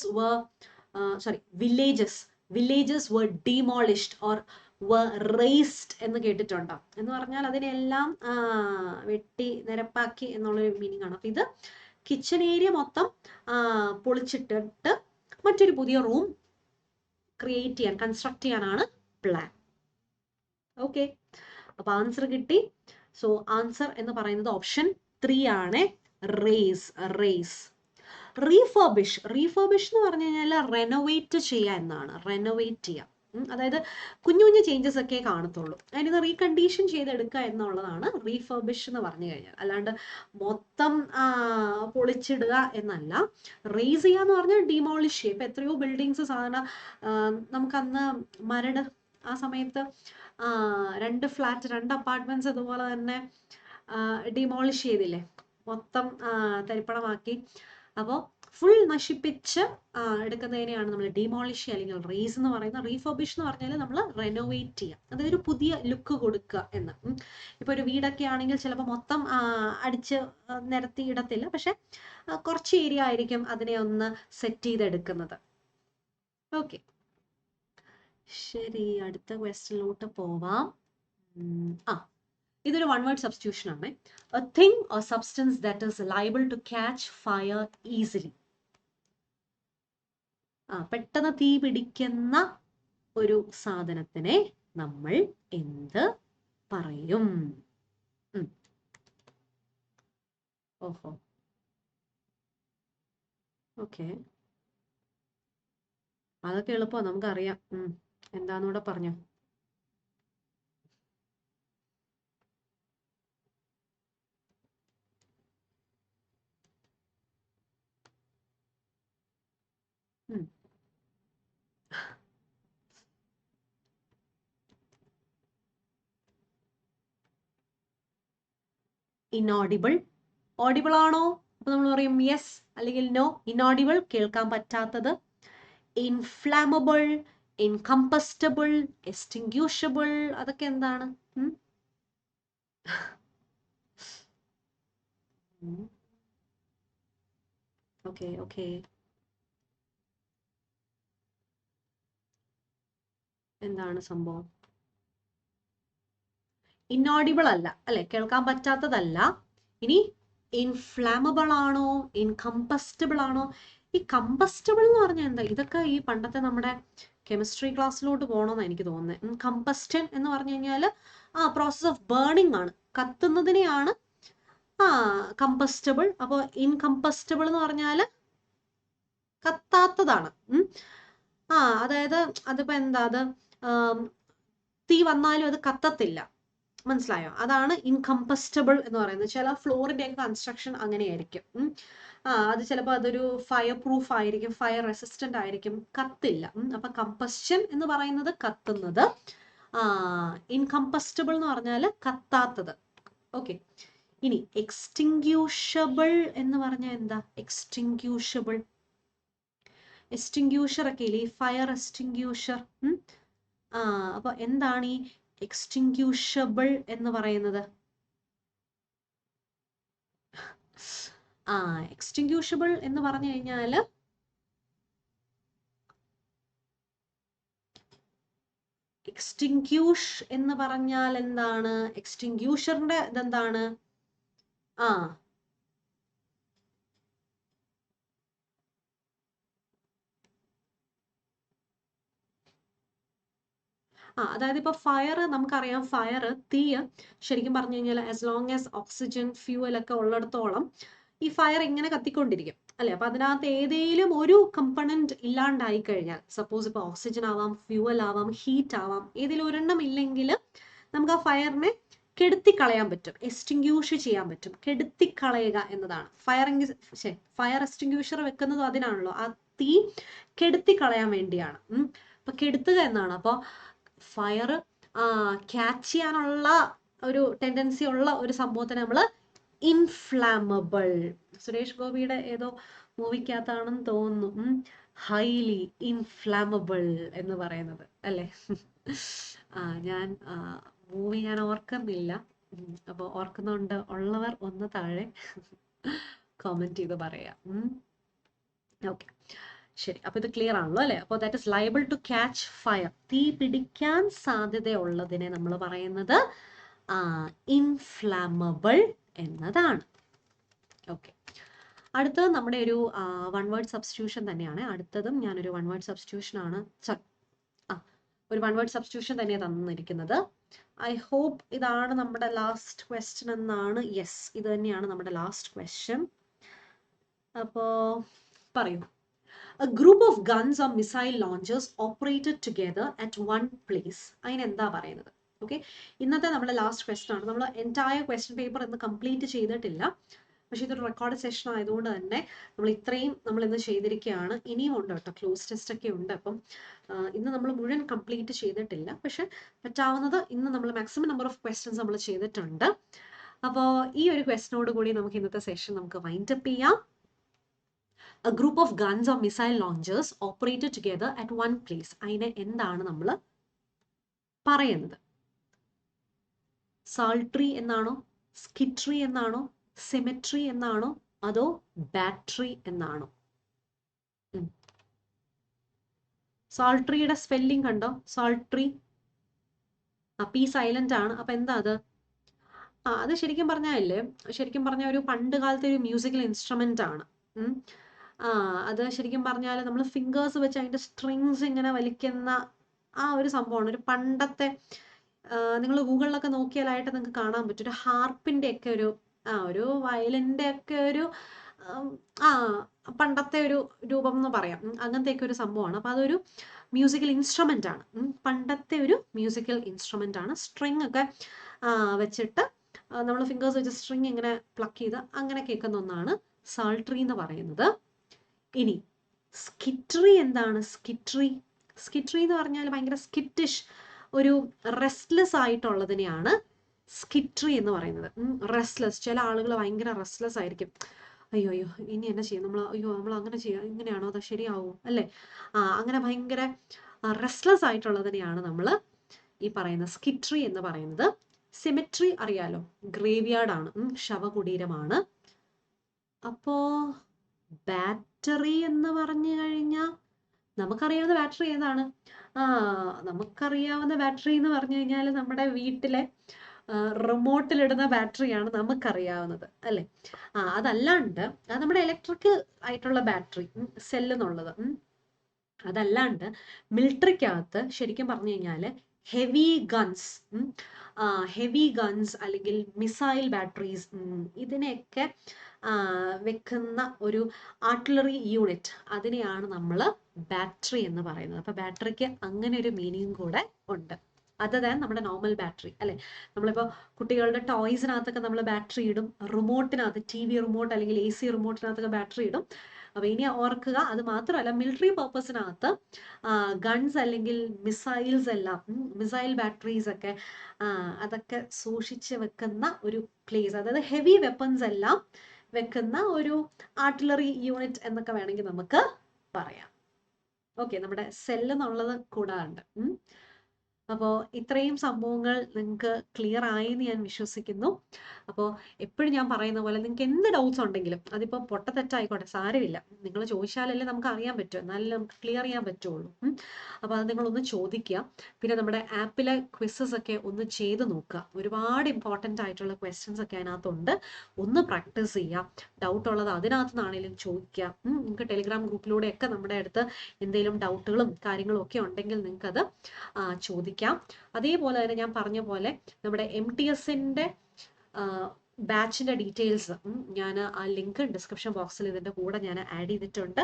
were demolished or were razed എന്ന് കേട്ടിട്ടുണ്ടോ? എന്ന് പറഞ്ഞാൽ അതിനെല്ലാം വെട്ടി നിരപ്പാക്കി എന്നുള്ളൊരു മീനിങ് ആണ്. അപ്പൊ ഇത് കിച്ചൺ ഏരിയ മൊത്തം പൊളിച്ചിട്ടിട്ട് മറ്റൊരു പുതിയ റൂം ക്രിയേറ്റ് ചെയ്യാൻ, കൺസ്ട്രക്ട് ചെയ്യാനാണ് പ്ലാൻ. ഓക്കെ, അപ്പൊ ആൻസർ കിട്ടി. സോ ആൻസർ എന്ന് പറയുന്നത് ഓപ്ഷൻ 3 ആണ്, റേസ്. റീഫർബിഷ് എന്ന് പറഞ്ഞു കഴിഞ്ഞാൽ റെനോവേറ്റ് ചെയ്യുക എന്നാണ്. റെനോവേറ്റ് ചെയ്യുക, അതായത് കുഞ്ഞു കുഞ്ഞു ചേഞ്ചസ് ഒക്കെ കാണത്തുള്ളൂ, അതിന് റീകണ്ടീഷൻ ചെയ്തെടുക്കുക എന്നുള്ളതാണ് റീഫർബിഷ് എന്ന് പറഞ്ഞു കഴിഞ്ഞാൽ. അല്ലാണ്ട് മൊത്തം പൊളിച്ചിടുക എന്നല്ല. റേസ് ചെയ്യുക എന്ന് പറഞ്ഞാൽ ഡീമോളിഷ് ചെയ്യുക. ഇപ്പൊ എത്രയോ ബിൽഡിങ്സ് സാധാരണ നമുക്കന്ന് മരട് ആ സമയത്ത് 2 ഫ്ലാറ്റ് 2 അപ്പാർട്ട്മെന്റ്സ് അതുപോലെ തന്നെ ഡിമോളിഷ് ചെയ്തില്ലേ, മൊത്തം തരിപ്പണമാക്കി. അപ്പോൾ ഫുൾ നശിപ്പിച്ച് എടുക്കുന്നതിനെയാണ് നമ്മൾ ഡിമോളിഷ് അല്ലെങ്കിൽ റേസ് എന്ന് പറയുന്നത്. റീഫർബിഷ് എന്ന് പറഞ്ഞാൽ നമ്മൾ റെനോവേറ്റ് ചെയ്യുക, അതായത് ഒരു പുതിയ ലുക്ക് കൊടുക്കുക എന്ന്. ഇപ്പോൾ ഒരു വീടൊക്കെ ആണെങ്കിൽ ചിലപ്പോൾ മൊത്തം അടിച്ച് നിരത്തി ഇടത്തില്ല, പക്ഷെ കുറച്ച് ഏരിയ ആയിരിക്കും അതിനെ ഒന്ന് സെറ്റ് ചെയ്തെടുക്കുന്നത്. ഓക്കെ, ശരി, അടുത്ത ക്വസ്റ്റ്യനിലോട്ട് പോവാം. ഇതൊരു വൺ വേർഡ് സബ്സ്റ്റിറ്റ്യൂഷൻ ആണ്. A thing or substance that is liable to catch fire easily. പെട്ടെന്ന് തീ പിടിക്കുന്ന ഒരു സാധനത്തിനെ നമ്മൾ എന്ത് പറയും? ഓഹോ, ഓക്കെ, അതൊക്കെ എളുപ്പം, നമുക്കറിയാം. എന്താന്നൂടെ പറഞ്ഞോ. ഇനോഡിബിൾ. ഓഡിബിൾ ആണോ? അപ്പൊ നമ്മൾ പറയും യെസ് അല്ലെങ്കിൽ നോ. ഇനോഡിബിൾ, കേൾക്കാൻ പറ്റാത്തത്. ഇൻഫ്ലാമബിൾ, ഇൻകംപസ്റ്റബിൾ, എക്സ്റ്റിങ്ക്യൂഷബിൾ, അതൊക്കെ എന്താണ്? ഓക്കെ, ഓക്കെ, എന്താണ് സംഭവം? ഇന്നോഡിബിൾ അല്ല അല്ലെ, കേൾക്കാൻ പറ്റാത്തതല്ല. ഇനി ഇൻഫ്ലാമബിൾ ആണോ, ഇൻകംപസ്റ്റബിൾ ആണോ? ഈ കമ്പസ്റ്റബിൾ എന്ന് പറഞ്ഞാൽ എന്താ? ഇതൊക്കെ ഈ പണ്ടത്തെ നമ്മുടെ കെമിസ്ട്രി ക്ലാസ്സിലോട്ട് പോകണമെന്നാണ് എനിക്ക് തോന്നുന്നത്. കമ്പസ്റ്റൻ എന്ന് പറഞ്ഞു കഴിഞ്ഞാൽ പ്രോസസ് ഓഫ് ബേണിംഗ് ആണ്, കത്തുന്നതിനെയാണ് കമ്പസ്റ്റബിൾ. അപ്പോൾ ഇൻകംപസ്റ്റബിൾ എന്ന് പറഞ്ഞാൽ കത്താത്തതാണ്. അതായത് അതിപ്പോ എന്താ, അത് തീ വന്നാലും അത് കത്തത്തില്ല, മനസ്സിലായോ? അതാണ് ഇൻകംപസ്റ്റബിൾ എന്ന് പറയുന്നത്. ചില ഫ്ലോറിന്റെ ഒക്കെ കൺസ്ട്രക്ഷൻ അങ്ങനെയായിരിക്കും. അത് ചിലപ്പോൾ അതൊരു ഫയർ പ്രൂഫ് ആയിരിക്കും, ഫയർ റെസിസ്റ്റന്റ് ആയിരിക്കും, കത്തില്ല. അപ്പൊ കമ്പസ്റ്റൻ എന്ന് പറയുന്നത് കത്തുന്നത്, ഇൻകംപസ്റ്റബിൾ എന്ന് പറഞ്ഞാൽ കത്താത്തത്. ഓക്കെ, ഇനി എക്സ്റ്റിങ്ക്യൂഷബിൾ എന്ന് പറഞ്ഞാൽ എന്താ? എക്സ്റ്റിങ്ക്യൂഷബിൾ, എക്സ്റ്റിങ്ക്യൂഷർ ഒക്കെ ഇല്ലേ, ഫയർ എക്സ്റ്റിങ്ക്യൂഷർ. അപ്പൊ എന്താണ് ഈ എക്സ്റ്റിങ്ക്യൂഷബിൾ എന്ന് പറയുന്നത്? എക്സ്റ്റിങ്ക്യൂഷബിൾ എന്ന് പറഞ്ഞു കഴിഞ്ഞാല് എക്സ്റ്റിങ്ക്യൂഷ് എന്ന് പറഞ്ഞാൽ എന്താണ്? എക്സ്റ്റിങ്ക്യൂഷറിന്റെ ഇതെന്താണ്? അതായത് ഇപ്പൊ ഫയർ, നമുക്കറിയാം ഫയർ, തീ ശരിക്കും പറഞ്ഞു കഴിഞ്ഞാൽ as long as oxygen fuel ഒക്കെ ഉള്ളിടത്തോളം ഈ ഫയർ ഇങ്ങനെ കത്തിക്കൊണ്ടിരിക്കും അല്ലെ. അപ്പൊ അതിനകത്ത് ഏതെങ്കിലും ഒരു കമ്പണന്റ് ഇല്ലാണ്ടായി കഴിഞ്ഞാൽ, സപ്പോസ് ഇപ്പൊ ഓക്സിജൻ ആവാം, ഫ്യൂവൽ ആവാം, ഹീറ്റ് ആവാം, ഏതെങ്കിലും ഒരെണ്ണം ഇല്ലെങ്കിൽ നമുക്ക് ആ ഫയറിനെ കെടുത്തിക്കളയാൻ പറ്റും, എക്സ്റ്റിങ്ക്യൂഷ് ചെയ്യാൻ പറ്റും. കെടുത്തിക്കളയുക എന്നതാണ് ഫയർ എക്സ്റ്റിങ്ക്യൂഷർ വെക്കുന്നതും അതിനാണല്ലോ, ആ തീ കെടുത്തിക്കളയാൻ വേണ്ടിയാണ്. അപ്പൊ കെടുത്തുക എന്നാണ്. അപ്പൊ ഫയർ ക്യാച്ച് ചെയ്യാനുള്ള ഒരു ടെൻഡൻസി ഉള്ള ഒരു സംഭവത്തിന് നമ്മൾ ഇൻഫ്ലാമബിൾ. സുരേഷ് ഗോപിയുടെ ഏതോ മൂവിക്കകത്താണെന്ന് തോന്നുന്നു ഹൈലി ഇൻഫ്ലാമബിൾ എന്ന് പറയുന്നത് അല്ലേ. ഞാൻ മൂവി ഞാൻ ഓർക്കുന്നില്ല, അപ്പോൾ ഓർക്കുന്നുണ്ട് ഉള്ളവർ ഒന്ന് താഴെ കോമെന്റ് ചെയ്ത് പറയാം. ഓക്കെ, ശരി, അപ്പൊ ഇത് ക്ലിയർ ആണല്ലോ അല്ലെ. അപ്പോൾ that is liable to catch fire, തീ പിടിക്കാൻ സാധ്യതയുള്ളതിനെ നമ്മൾ പറയുന്നത് ഇൻഫ്ലാമബിൾ എന്നതാണ്. ഓക്കെ, അടുത്തത് നമ്മുടെ ഒരു വൺ വേർഡ് സബ്സ്റ്റിറ്റ്യൂഷൻ തന്നെയാണ്. അടുത്തതും ഞാനൊരു വൺ വേർഡ് സബ്സ്റ്റിറ്റ്യൂഷൻ ആണ്, ഒരു വൺ വേർഡ് സബ്സ്റ്റിറ്റ്യൂഷൻ തന്നെ തന്നിരിക്കുന്നത്. ഐ ഹോപ്പ് ഇതാണ് നമ്മുടെ ലാസ്റ്റ് ക്വസ്റ്റ്യൻ എന്നാണ്. യെസ്, ഇത് തന്നെയാണ് നമ്മുടെ ലാസ്റ്റ് ക്വസ്റ്റ്യൻ. അപ്പോ പറയൂ. A group of guns or missile launchers operated together at one place. അതിനെന്താ പറയുന്നത്? ഓക്കെ, ഇന്നത്തെ നമ്മുടെ ലാസ്റ്റ് ക്വസ്റ്റ്യൻ ആണ്. നമ്മൾ എൻറ്റയർ ക്വസ്റ്റ്യൻ പേപ്പർ ഇന്ന് കംപ്ലീറ്റ് ചെയ്തിട്ടില്ല, പക്ഷെ ഇതൊരു റെക്കോർഡ് സെഷൻ ആയതുകൊണ്ട് തന്നെ നമ്മൾ ഇത്രയും നമ്മൾ ഇന്ന് ചെയ്തിരിക്കുകയാണ്. ഇനിയും ഉണ്ട് കേട്ടോ, ക്ലോസ് ടെസ്റ്റ് ഒക്കെ ഉണ്ട്. അപ്പം ഇന്ന് നമ്മൾ മുഴുവൻ കംപ്ലീറ്റ് ചെയ്തിട്ടില്ല, പക്ഷെ പറ്റാവുന്നത് ഇന്ന് നമ്മൾ മാക്സിമം നമ്പർ ഓഫ് ക്വസ്റ്റ്യൻസ് നമ്മൾ ചെയ്തിട്ടുണ്ട്. അപ്പോൾ ഈ ഒരു ക്വസ്റ്റ്യനോട് കൂടി നമുക്ക് ഇന്നത്തെ സെഷൻ നമുക്ക് വൈൻഡ് അപ്പ് ചെയ്യാം. a group of guns or missile launchers operated together at one place. അതിനെ എന്താണ് നമ്മൾ പറയുന്നത്? സാൾട്രി എന്നാണോ, സ്കിട്രി എന്നാണോ, സിമെട്രി എന്നാണോ, അതോ ബാറ്ററി എന്നാണോ? സാൾട്രിയുടെ സ്പെല്ലിംഗ് കണ്ടോ? സാൾട്രി, പി സൈലന്റ് ആണ്. അപ്പൊ എന്താ അത്? അത് ശരിക്കും പറഞ്ഞാലേ, ശരിക്കും പറഞ്ഞ ഒരു പണ്ട് കാലത്തെ ഒരു മ്യൂസിക്കൽ ഇൻസ്ട്രുമെന്റ് ആണ്. അത് ശരിക്കും പറഞ്ഞാൽ നമ്മൾ ഫിംഗേഴ്സ് വെച്ച് അതിന്റെ സ്ട്രിങ്സ് ഇങ്ങനെ വലിക്കുന്ന ആ ഒരു സംഭവമാണ്. ഒരു പണ്ടത്തെ, നിങ്ങൾ ഗൂഗിളിലൊക്കെ നോക്കിയാലായിട്ട് നിങ്ങൾക്ക് കാണാൻ പറ്റും, ഒരു ഹാർപ്പിന്റെ ഒക്കെ ഒരു വയലിന്റെ ഒക്കെ ഒരു പണ്ടത്തെ ഒരു രൂപം എന്ന് പറയാം. അങ്ങനത്തെയൊക്കെ ഒരു സംഭവമാണ്. അപ്പൊ അതൊരു മ്യൂസിക്കൽ ഇൻസ്ട്രുമെന്റ് ആണ്. പണ്ടത്തെ ഒരു മ്യൂസിക്കൽ ഇൻസ്ട്രുമെന്റ് ആണ്. സ്ട്രിങ് ഒക്കെ വെച്ചിട്ട് നമ്മൾ ഫിംഗേഴ്സ് വെച്ച് സ്ട്രിങ് ഇങ്ങനെ പ്ലക്ക് ചെയ്ത് അങ്ങനെ കേൾക്കുന്ന ഒന്നാണ് സാൾട്രി എന്ന് പറയുന്നത്. ഇനി സ്കിട്രി എന്താണ്? സ്കിട്രി എന്ന് പറഞ്ഞാൽ ഭയങ്കര സ്കിറ്റിഷ്, ഒരു റെസ്റ്റ്ലെസ് ആയിട്ടുള്ളതിനെയാണ് സ്കിട്രി എന്ന് പറയുന്നത്. റെസ്റ്റ്ലെസ്, ചില ആളുകൾ ഭയങ്കര റെസ്റ്റ്ലെസ് ആയിരിക്കും. അയ്യോ ഇനി എന്നാ ചെയ്യും നമ്മൾ അങ്ങനെ ചെയ്യാം, ഇങ്ങനെയാണോ, അത് ശരിയാവോ അല്ലേ? അങ്ങനെ ഭയങ്കര റെസ്റ്റ്ലെസ് ആയിട്ടുള്ളതിനെയാണ് നമ്മൾ ഈ പറയുന്ന സ്കിട്രി എന്ന് പറയുന്നത്. സിമെട്രി അറിയാലോ, ഗ്രേവ്യാർഡ് ആണ്, ശവകുടീരമാണ്. അപ്പോ ബാറ്ററി എന്ന് പറഞ്ഞു കഴിഞ്ഞാൽ നമുക്കറിയാവുന്ന ബാറ്ററി ഏതാണ്? നമുക്കറിയാവുന്ന ബാറ്ററി എന്ന് പറഞ്ഞു കഴിഞ്ഞാൽ നമ്മുടെ വീട്ടിലെ റിമോട്ടിലിടുന്ന ബാറ്ററിയാണ് നമുക്കറിയാവുന്നത് അല്ലേ? അതല്ലാണ്ട് അത് നമ്മുടെ ഇലക്ട്രിക് ആയിട്ടുള്ള ബാറ്ററി, സെല്ലെന്നുള്ളത്. അതല്ലാണ്ട് മിലിറ്ററിക്കകത്ത് ശരിക്കും പറഞ്ഞു കഴിഞ്ഞാൽ ഹെവി ഗൺസ് അല്ലെങ്കിൽ മിസൈൽ ബാറ്ററീസ്, ഇതിനെയൊക്കെ വെക്കുന്ന ഒരു ആർട്ടിലറി യൂണിറ്റ്, അതിനെയാണ് നമ്മൾ ബാറ്ററി എന്ന് പറയുന്നത്. അപ്പൊ ബാറ്ററിക്ക് അങ്ങനെ ഒരു മീനിങ് കൂടെ ഉണ്ട്. അതാണ് നമ്മുടെ നോർമൽ ബാറ്ററി അല്ലെ. നമ്മളിപ്പോൾ കുട്ടികളുടെ ടോയ്സിനകത്തൊക്കെ നമ്മൾ ബാറ്ററി ഇടും, റിമോട്ടിനകത്ത്, TV റിമോട്ട് അല്ലെങ്കിൽ AC റിമോട്ടിനകത്തൊക്കെ ബാറ്ററി ഇടും. അപ്പൊ ഇനി ഓർക്കുക, അത് മാത്രമല്ല മിലിറ്ററി പർപ്പസിനകത്ത് ഗൺസ് അല്ലെങ്കിൽ മിസൈൽസ് എല്ലാം, മിസൈൽ ബാറ്ററീസ് ഒക്കെ അതൊക്കെ സൂക്ഷിച്ച് വെക്കുന്ന ഒരു പ്ലേസ്, അതായത് ഹെവി വെപ്പൺസ് എല്ലാം വെക്കുന്ന ഒരു ആർട്ടിലറി യൂണിറ്റ് എന്നൊക്കെ വേണമെങ്കിൽ നമുക്ക് പറയാം. ഓക്കെ, നമ്മുടെ സെല്ല് എന്നുള്ളത് കൂടാണ്ട്. അപ്പോൾ ഇത്രയും സംഭവങ്ങൾ നിങ്ങൾക്ക് ക്ലിയർ ആയെന്ന് ഞാൻ വിശ്വസിക്കുന്നു. അപ്പോൾ എപ്പോഴും ഞാൻ പറയുന്ന പോലെ നിങ്ങൾക്ക് എന്ത് ഡൗട്ട്സ് ഉണ്ടെങ്കിലും, അതിപ്പോൾ പൊട്ടത്തെറ്റായിക്കോട്ടെ, സാരമില്ല, നിങ്ങൾ ചോദിച്ചാലല്ലേ നമുക്ക് അറിയാൻ പറ്റും, എന്നാലേ നമുക്ക് ക്ലിയർ ചെയ്യാൻ പറ്റുള്ളൂ. അപ്പോൾ അത് നിങ്ങളൊന്ന് ചോദിക്കുക. പിന്നെ നമ്മുടെ ആപ്പിലെ ക്വിസസ് ഒക്കെ ഒന്ന് ചെയ്ത് നോക്കുക. ഒരുപാട് ഇമ്പോർട്ടൻ്റ് ആയിട്ടുള്ള ക്വസ്റ്റ്യൻസ് ഒക്കെ അതിനകത്തുണ്ട്. ഒന്ന് പ്രാക്ടീസ് ചെയ്യുക. ഡൗട്ട് ഉള്ളത് അതിനകത്ത് നിന്നാണെങ്കിലും ചോദിക്കുക. നിങ്ങൾക്ക് ടെലിഗ്രാം ഗ്രൂപ്പിലൂടെയൊക്കെ നമ്മുടെ അടുത്ത് എന്തെങ്കിലും ഡൗട്ടുകളും കാര്യങ്ങളും ഒക്കെ ഉണ്ടെങ്കിൽ നിങ്ങൾക്കത് ചോദിക്കാം. അതേപോലെ തന്നെ ഞാൻ പറഞ്ഞ പോലെ നമ്മുടെ MTSന്റെ ബാച്ചിന്റെ ഡീറ്റെയിൽസ് ഞാൻ ആ ലിങ്ക് ഡിസ്ക്രിപ്ഷൻ ബോക്സിൽ ഇതിന്റെ കൂടെ ഞാൻ ആഡ് ചെയ്തിട്ടുണ്ട്.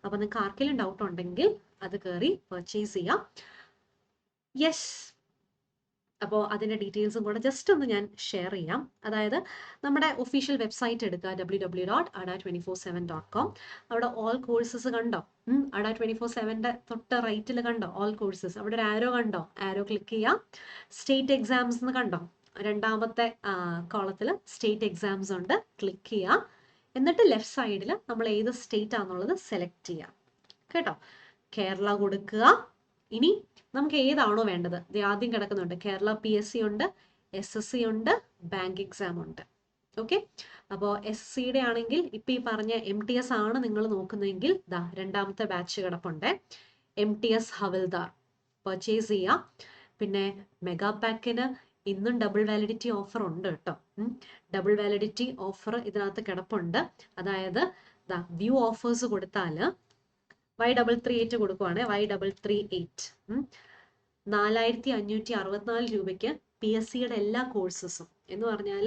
അപ്പൊ നിങ്ങൾക്ക് ആർക്കെങ്കിലും ഡൗട്ട് ഉണ്ടെങ്കിൽ അത് കയറി പർച്ചേസ് ചെയ്യാം. യെസ്, അപ്പോൾ അതിൻ്റെ ഡീറ്റെയിൽസും കൂടെ ജസ്റ്റ് ഒന്ന് ഞാൻ ഷെയർ ചെയ്യാം. അതായത് നമ്മുടെ ഒഫീഷ്യൽ വെബ്സൈറ്റ് എടുക്കുക, www.ada247.com. അവിടെ ഓൾ കോഴ്സസ് കണ്ടോ? ada247ന്റെ തൊട്ട് റൈറ്റിൽ കണ്ടോ ഓൾ കോഴ്സസ്? അവിടെ ഒരു ആരോ കണ്ടോ? ആരോ ക്ലിക്ക് ചെയ്യാം. സ്റ്റേറ്റ് എക്സാംസ് എന്ന് കണ്ടോ? രണ്ടാമത്തെ കോളത്തിൽ സ്റ്റേറ്റ് എക്സാംസ് ഉണ്ട്, ക്ലിക്ക് ചെയ്യാം. എന്നിട്ട് ലെഫ്റ്റ് സൈഡിൽ നമ്മൾ ഏത് സ്റ്റേറ്റ് ആണെന്നുള്ളത് സെലക്ട് ചെയ്യാം. കേട്ടോ, കേരള കൊടുക്കുക. ഇനി നമുക്ക് ഏതാണോ വേണ്ടത്, ഇത് ആദ്യം കിടക്കുന്നുണ്ട്, കേരള PSC ഉണ്ട്, SSC ഉണ്ട്, ബാങ്ക് എക്സാം ഉണ്ട്. ഓക്കെ, അപ്പോൾ SSCയുടെ ആണെങ്കിൽ ഇപ്പം ഈ പറഞ്ഞ MTS ആണ് നിങ്ങൾ നോക്കുന്നതെങ്കിൽ ദാ രണ്ടാമത്തെ ബാച്ച് കിടപ്പുണ്ട്, MTS ഹവിൽദാർ, പർച്ചേസ് ചെയ്യാം. പിന്നെ മെഗാ പാക്കിന് ഇന്നും ഡബിൾ വാലിഡിറ്റി ഓഫർ ഉണ്ട് കേട്ടോ. ഡബിൾ വാലിഡിറ്റി ഓഫർ ഇതിനകത്ത് കിടപ്പുണ്ട്. അതായത് ദാ വ്യൂ ഓഫേഴ്സ് കൊടുത്താൽ Y338 കൊടുക്കുവാണ്, Y338 4564 രൂപയ്ക്ക് PSCയുടെ എല്ലാ കോഴ്സസും എന്ന് പറഞ്ഞാൽ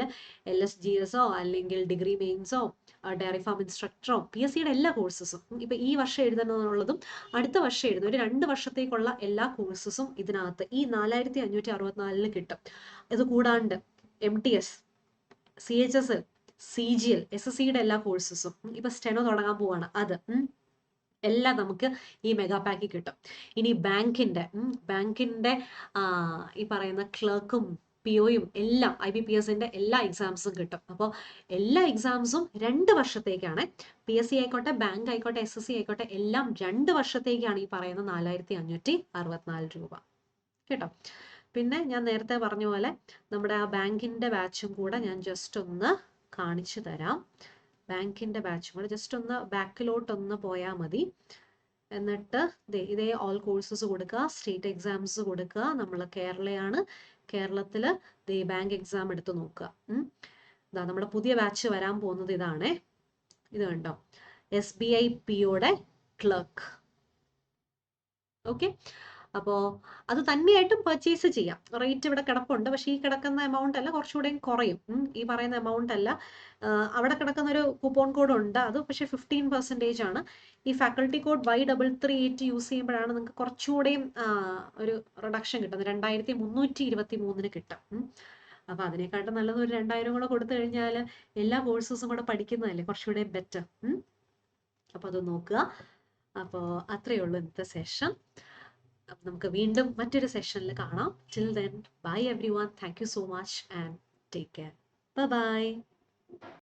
LSGSോ അല്ലെങ്കിൽ ഡിഗ്രി മെയിൻസോ ഡയറി ഫാം ഇൻസ്ട്രക്ടറോ PSCയുടെ എല്ലാ കോഴ്സസും ഇപ്പം ഈ വർഷം എഴുതണമെന്നുള്ളതും അടുത്ത വർഷം എഴുതുന്ന ഒരു 2 വർഷത്തേക്കുള്ള എല്ലാ കോഴ്സസും ഇതിനകത്ത് ഈ 4564 കിട്ടും. ഇത് കൂടാണ്ട് MTS, CHSL, CGL, SSCയുടെ എല്ലാ കോഴ്സസും ഇപ്പം സ്റ്റെനോ തുടങ്ങാൻ പോവാണ്, അത് എല്ലാം നമുക്ക് ഈ മെഗാ പാക്കിൽ കിട്ടും. ഇനി ബാങ്കിൻ്റെ ഈ പറയുന്ന ക്ലർക്കും POയും എല്ലാം IBPSന്റെ എല്ലാ എക്സാംസും കിട്ടും. അപ്പോൾ എല്ലാ എക്സാംസും 2 വർഷത്തേക്കാണ്. PSC ആയിക്കോട്ടെ, ബാങ്ക് ആയിക്കോട്ടെ, SSC ആയിക്കോട്ടെ, എല്ലാം 2 വർഷത്തേക്കാണ് ഈ പറയുന്ന 4564 രൂപ കേട്ടോ. പിന്നെ ഞാൻ നേരത്തെ പറഞ്ഞ പോലെ നമ്മുടെ ആ ബാങ്കിന്റെ ബാച്ചും കൂടെ ഞാൻ ജസ്റ്റ് ഒന്ന് കാണിച്ചു തരാം. ബാങ്കിന്റെ ബാച്ചും കൂടെ ജസ്റ്റ് ഒന്ന് ബാക്കിലോട്ടൊന്ന് പോയാൽ മതി. എന്നിട്ട് ഇതേ ഓൾ കോഴ്സസ് കൊടുക്കുക, സ്റ്റേറ്റ് എക്സാംസ് കൊടുക്കുക. നമ്മൾ കേരളയാണ്, കേരളത്തിൽ ബാങ്ക് എക്സാം എടുത്ത് നോക്കുക. ഇതാ നമ്മുടെ പുതിയ ബാച്ച് വരാൻ പോകുന്നത് ഇതാണേ. ഇത് കണ്ടോ, SBI POയുടെ ക്ലർക്ക്. ഓക്കെ, അപ്പോൾ അത് തന്നെയായിട്ടും പർച്ചേസ് ചെയ്യാം. റേറ്റ് ഇവിടെ കിടപ്പുണ്ട്, പക്ഷേ ഈ കിടക്കുന്ന എമൗണ്ട് അല്ല, കുറച്ചുകൂടെയും കുറയും. ഈ പറയുന്ന എമൗണ്ട് അല്ല, അവിടെ കിടക്കുന്ന ഒരു കൂപ്പോൺ കോഡ് ഉണ്ട്, അത് പക്ഷേ 15% ആണ്. ഈ ഫാക്കൾട്ടി കോഡ് Y338 യൂസ് ചെയ്യുമ്പോഴാണ് നിങ്ങൾക്ക് കുറച്ചുകൂടെയും ഒരു റിഡക്ഷൻ കിട്ടുന്നത്. 2323 കിട്ടും. അപ്പോൾ അതിനെക്കാട്ടും നല്ലത് ഒരു 2000 കൂടെ കൊടുത്തു കഴിഞ്ഞാൽ എല്ലാ കോഴ്സസും കൂടെ പഠിക്കുന്നതല്ലേ കുറച്ചുകൂടെ ബെറ്റർ. അപ്പോൾ അത് നോക്കുക. അപ്പോൾ അത്രയേ ഉള്ളൂ ഇന്നത്തെ സെഷൻ. നമുക്ക് വീണ്ടും മറ്റൊരു സെഷനിൽ കാണാം. Till then, bye everyone. Thank you so much and take care. Bye bye.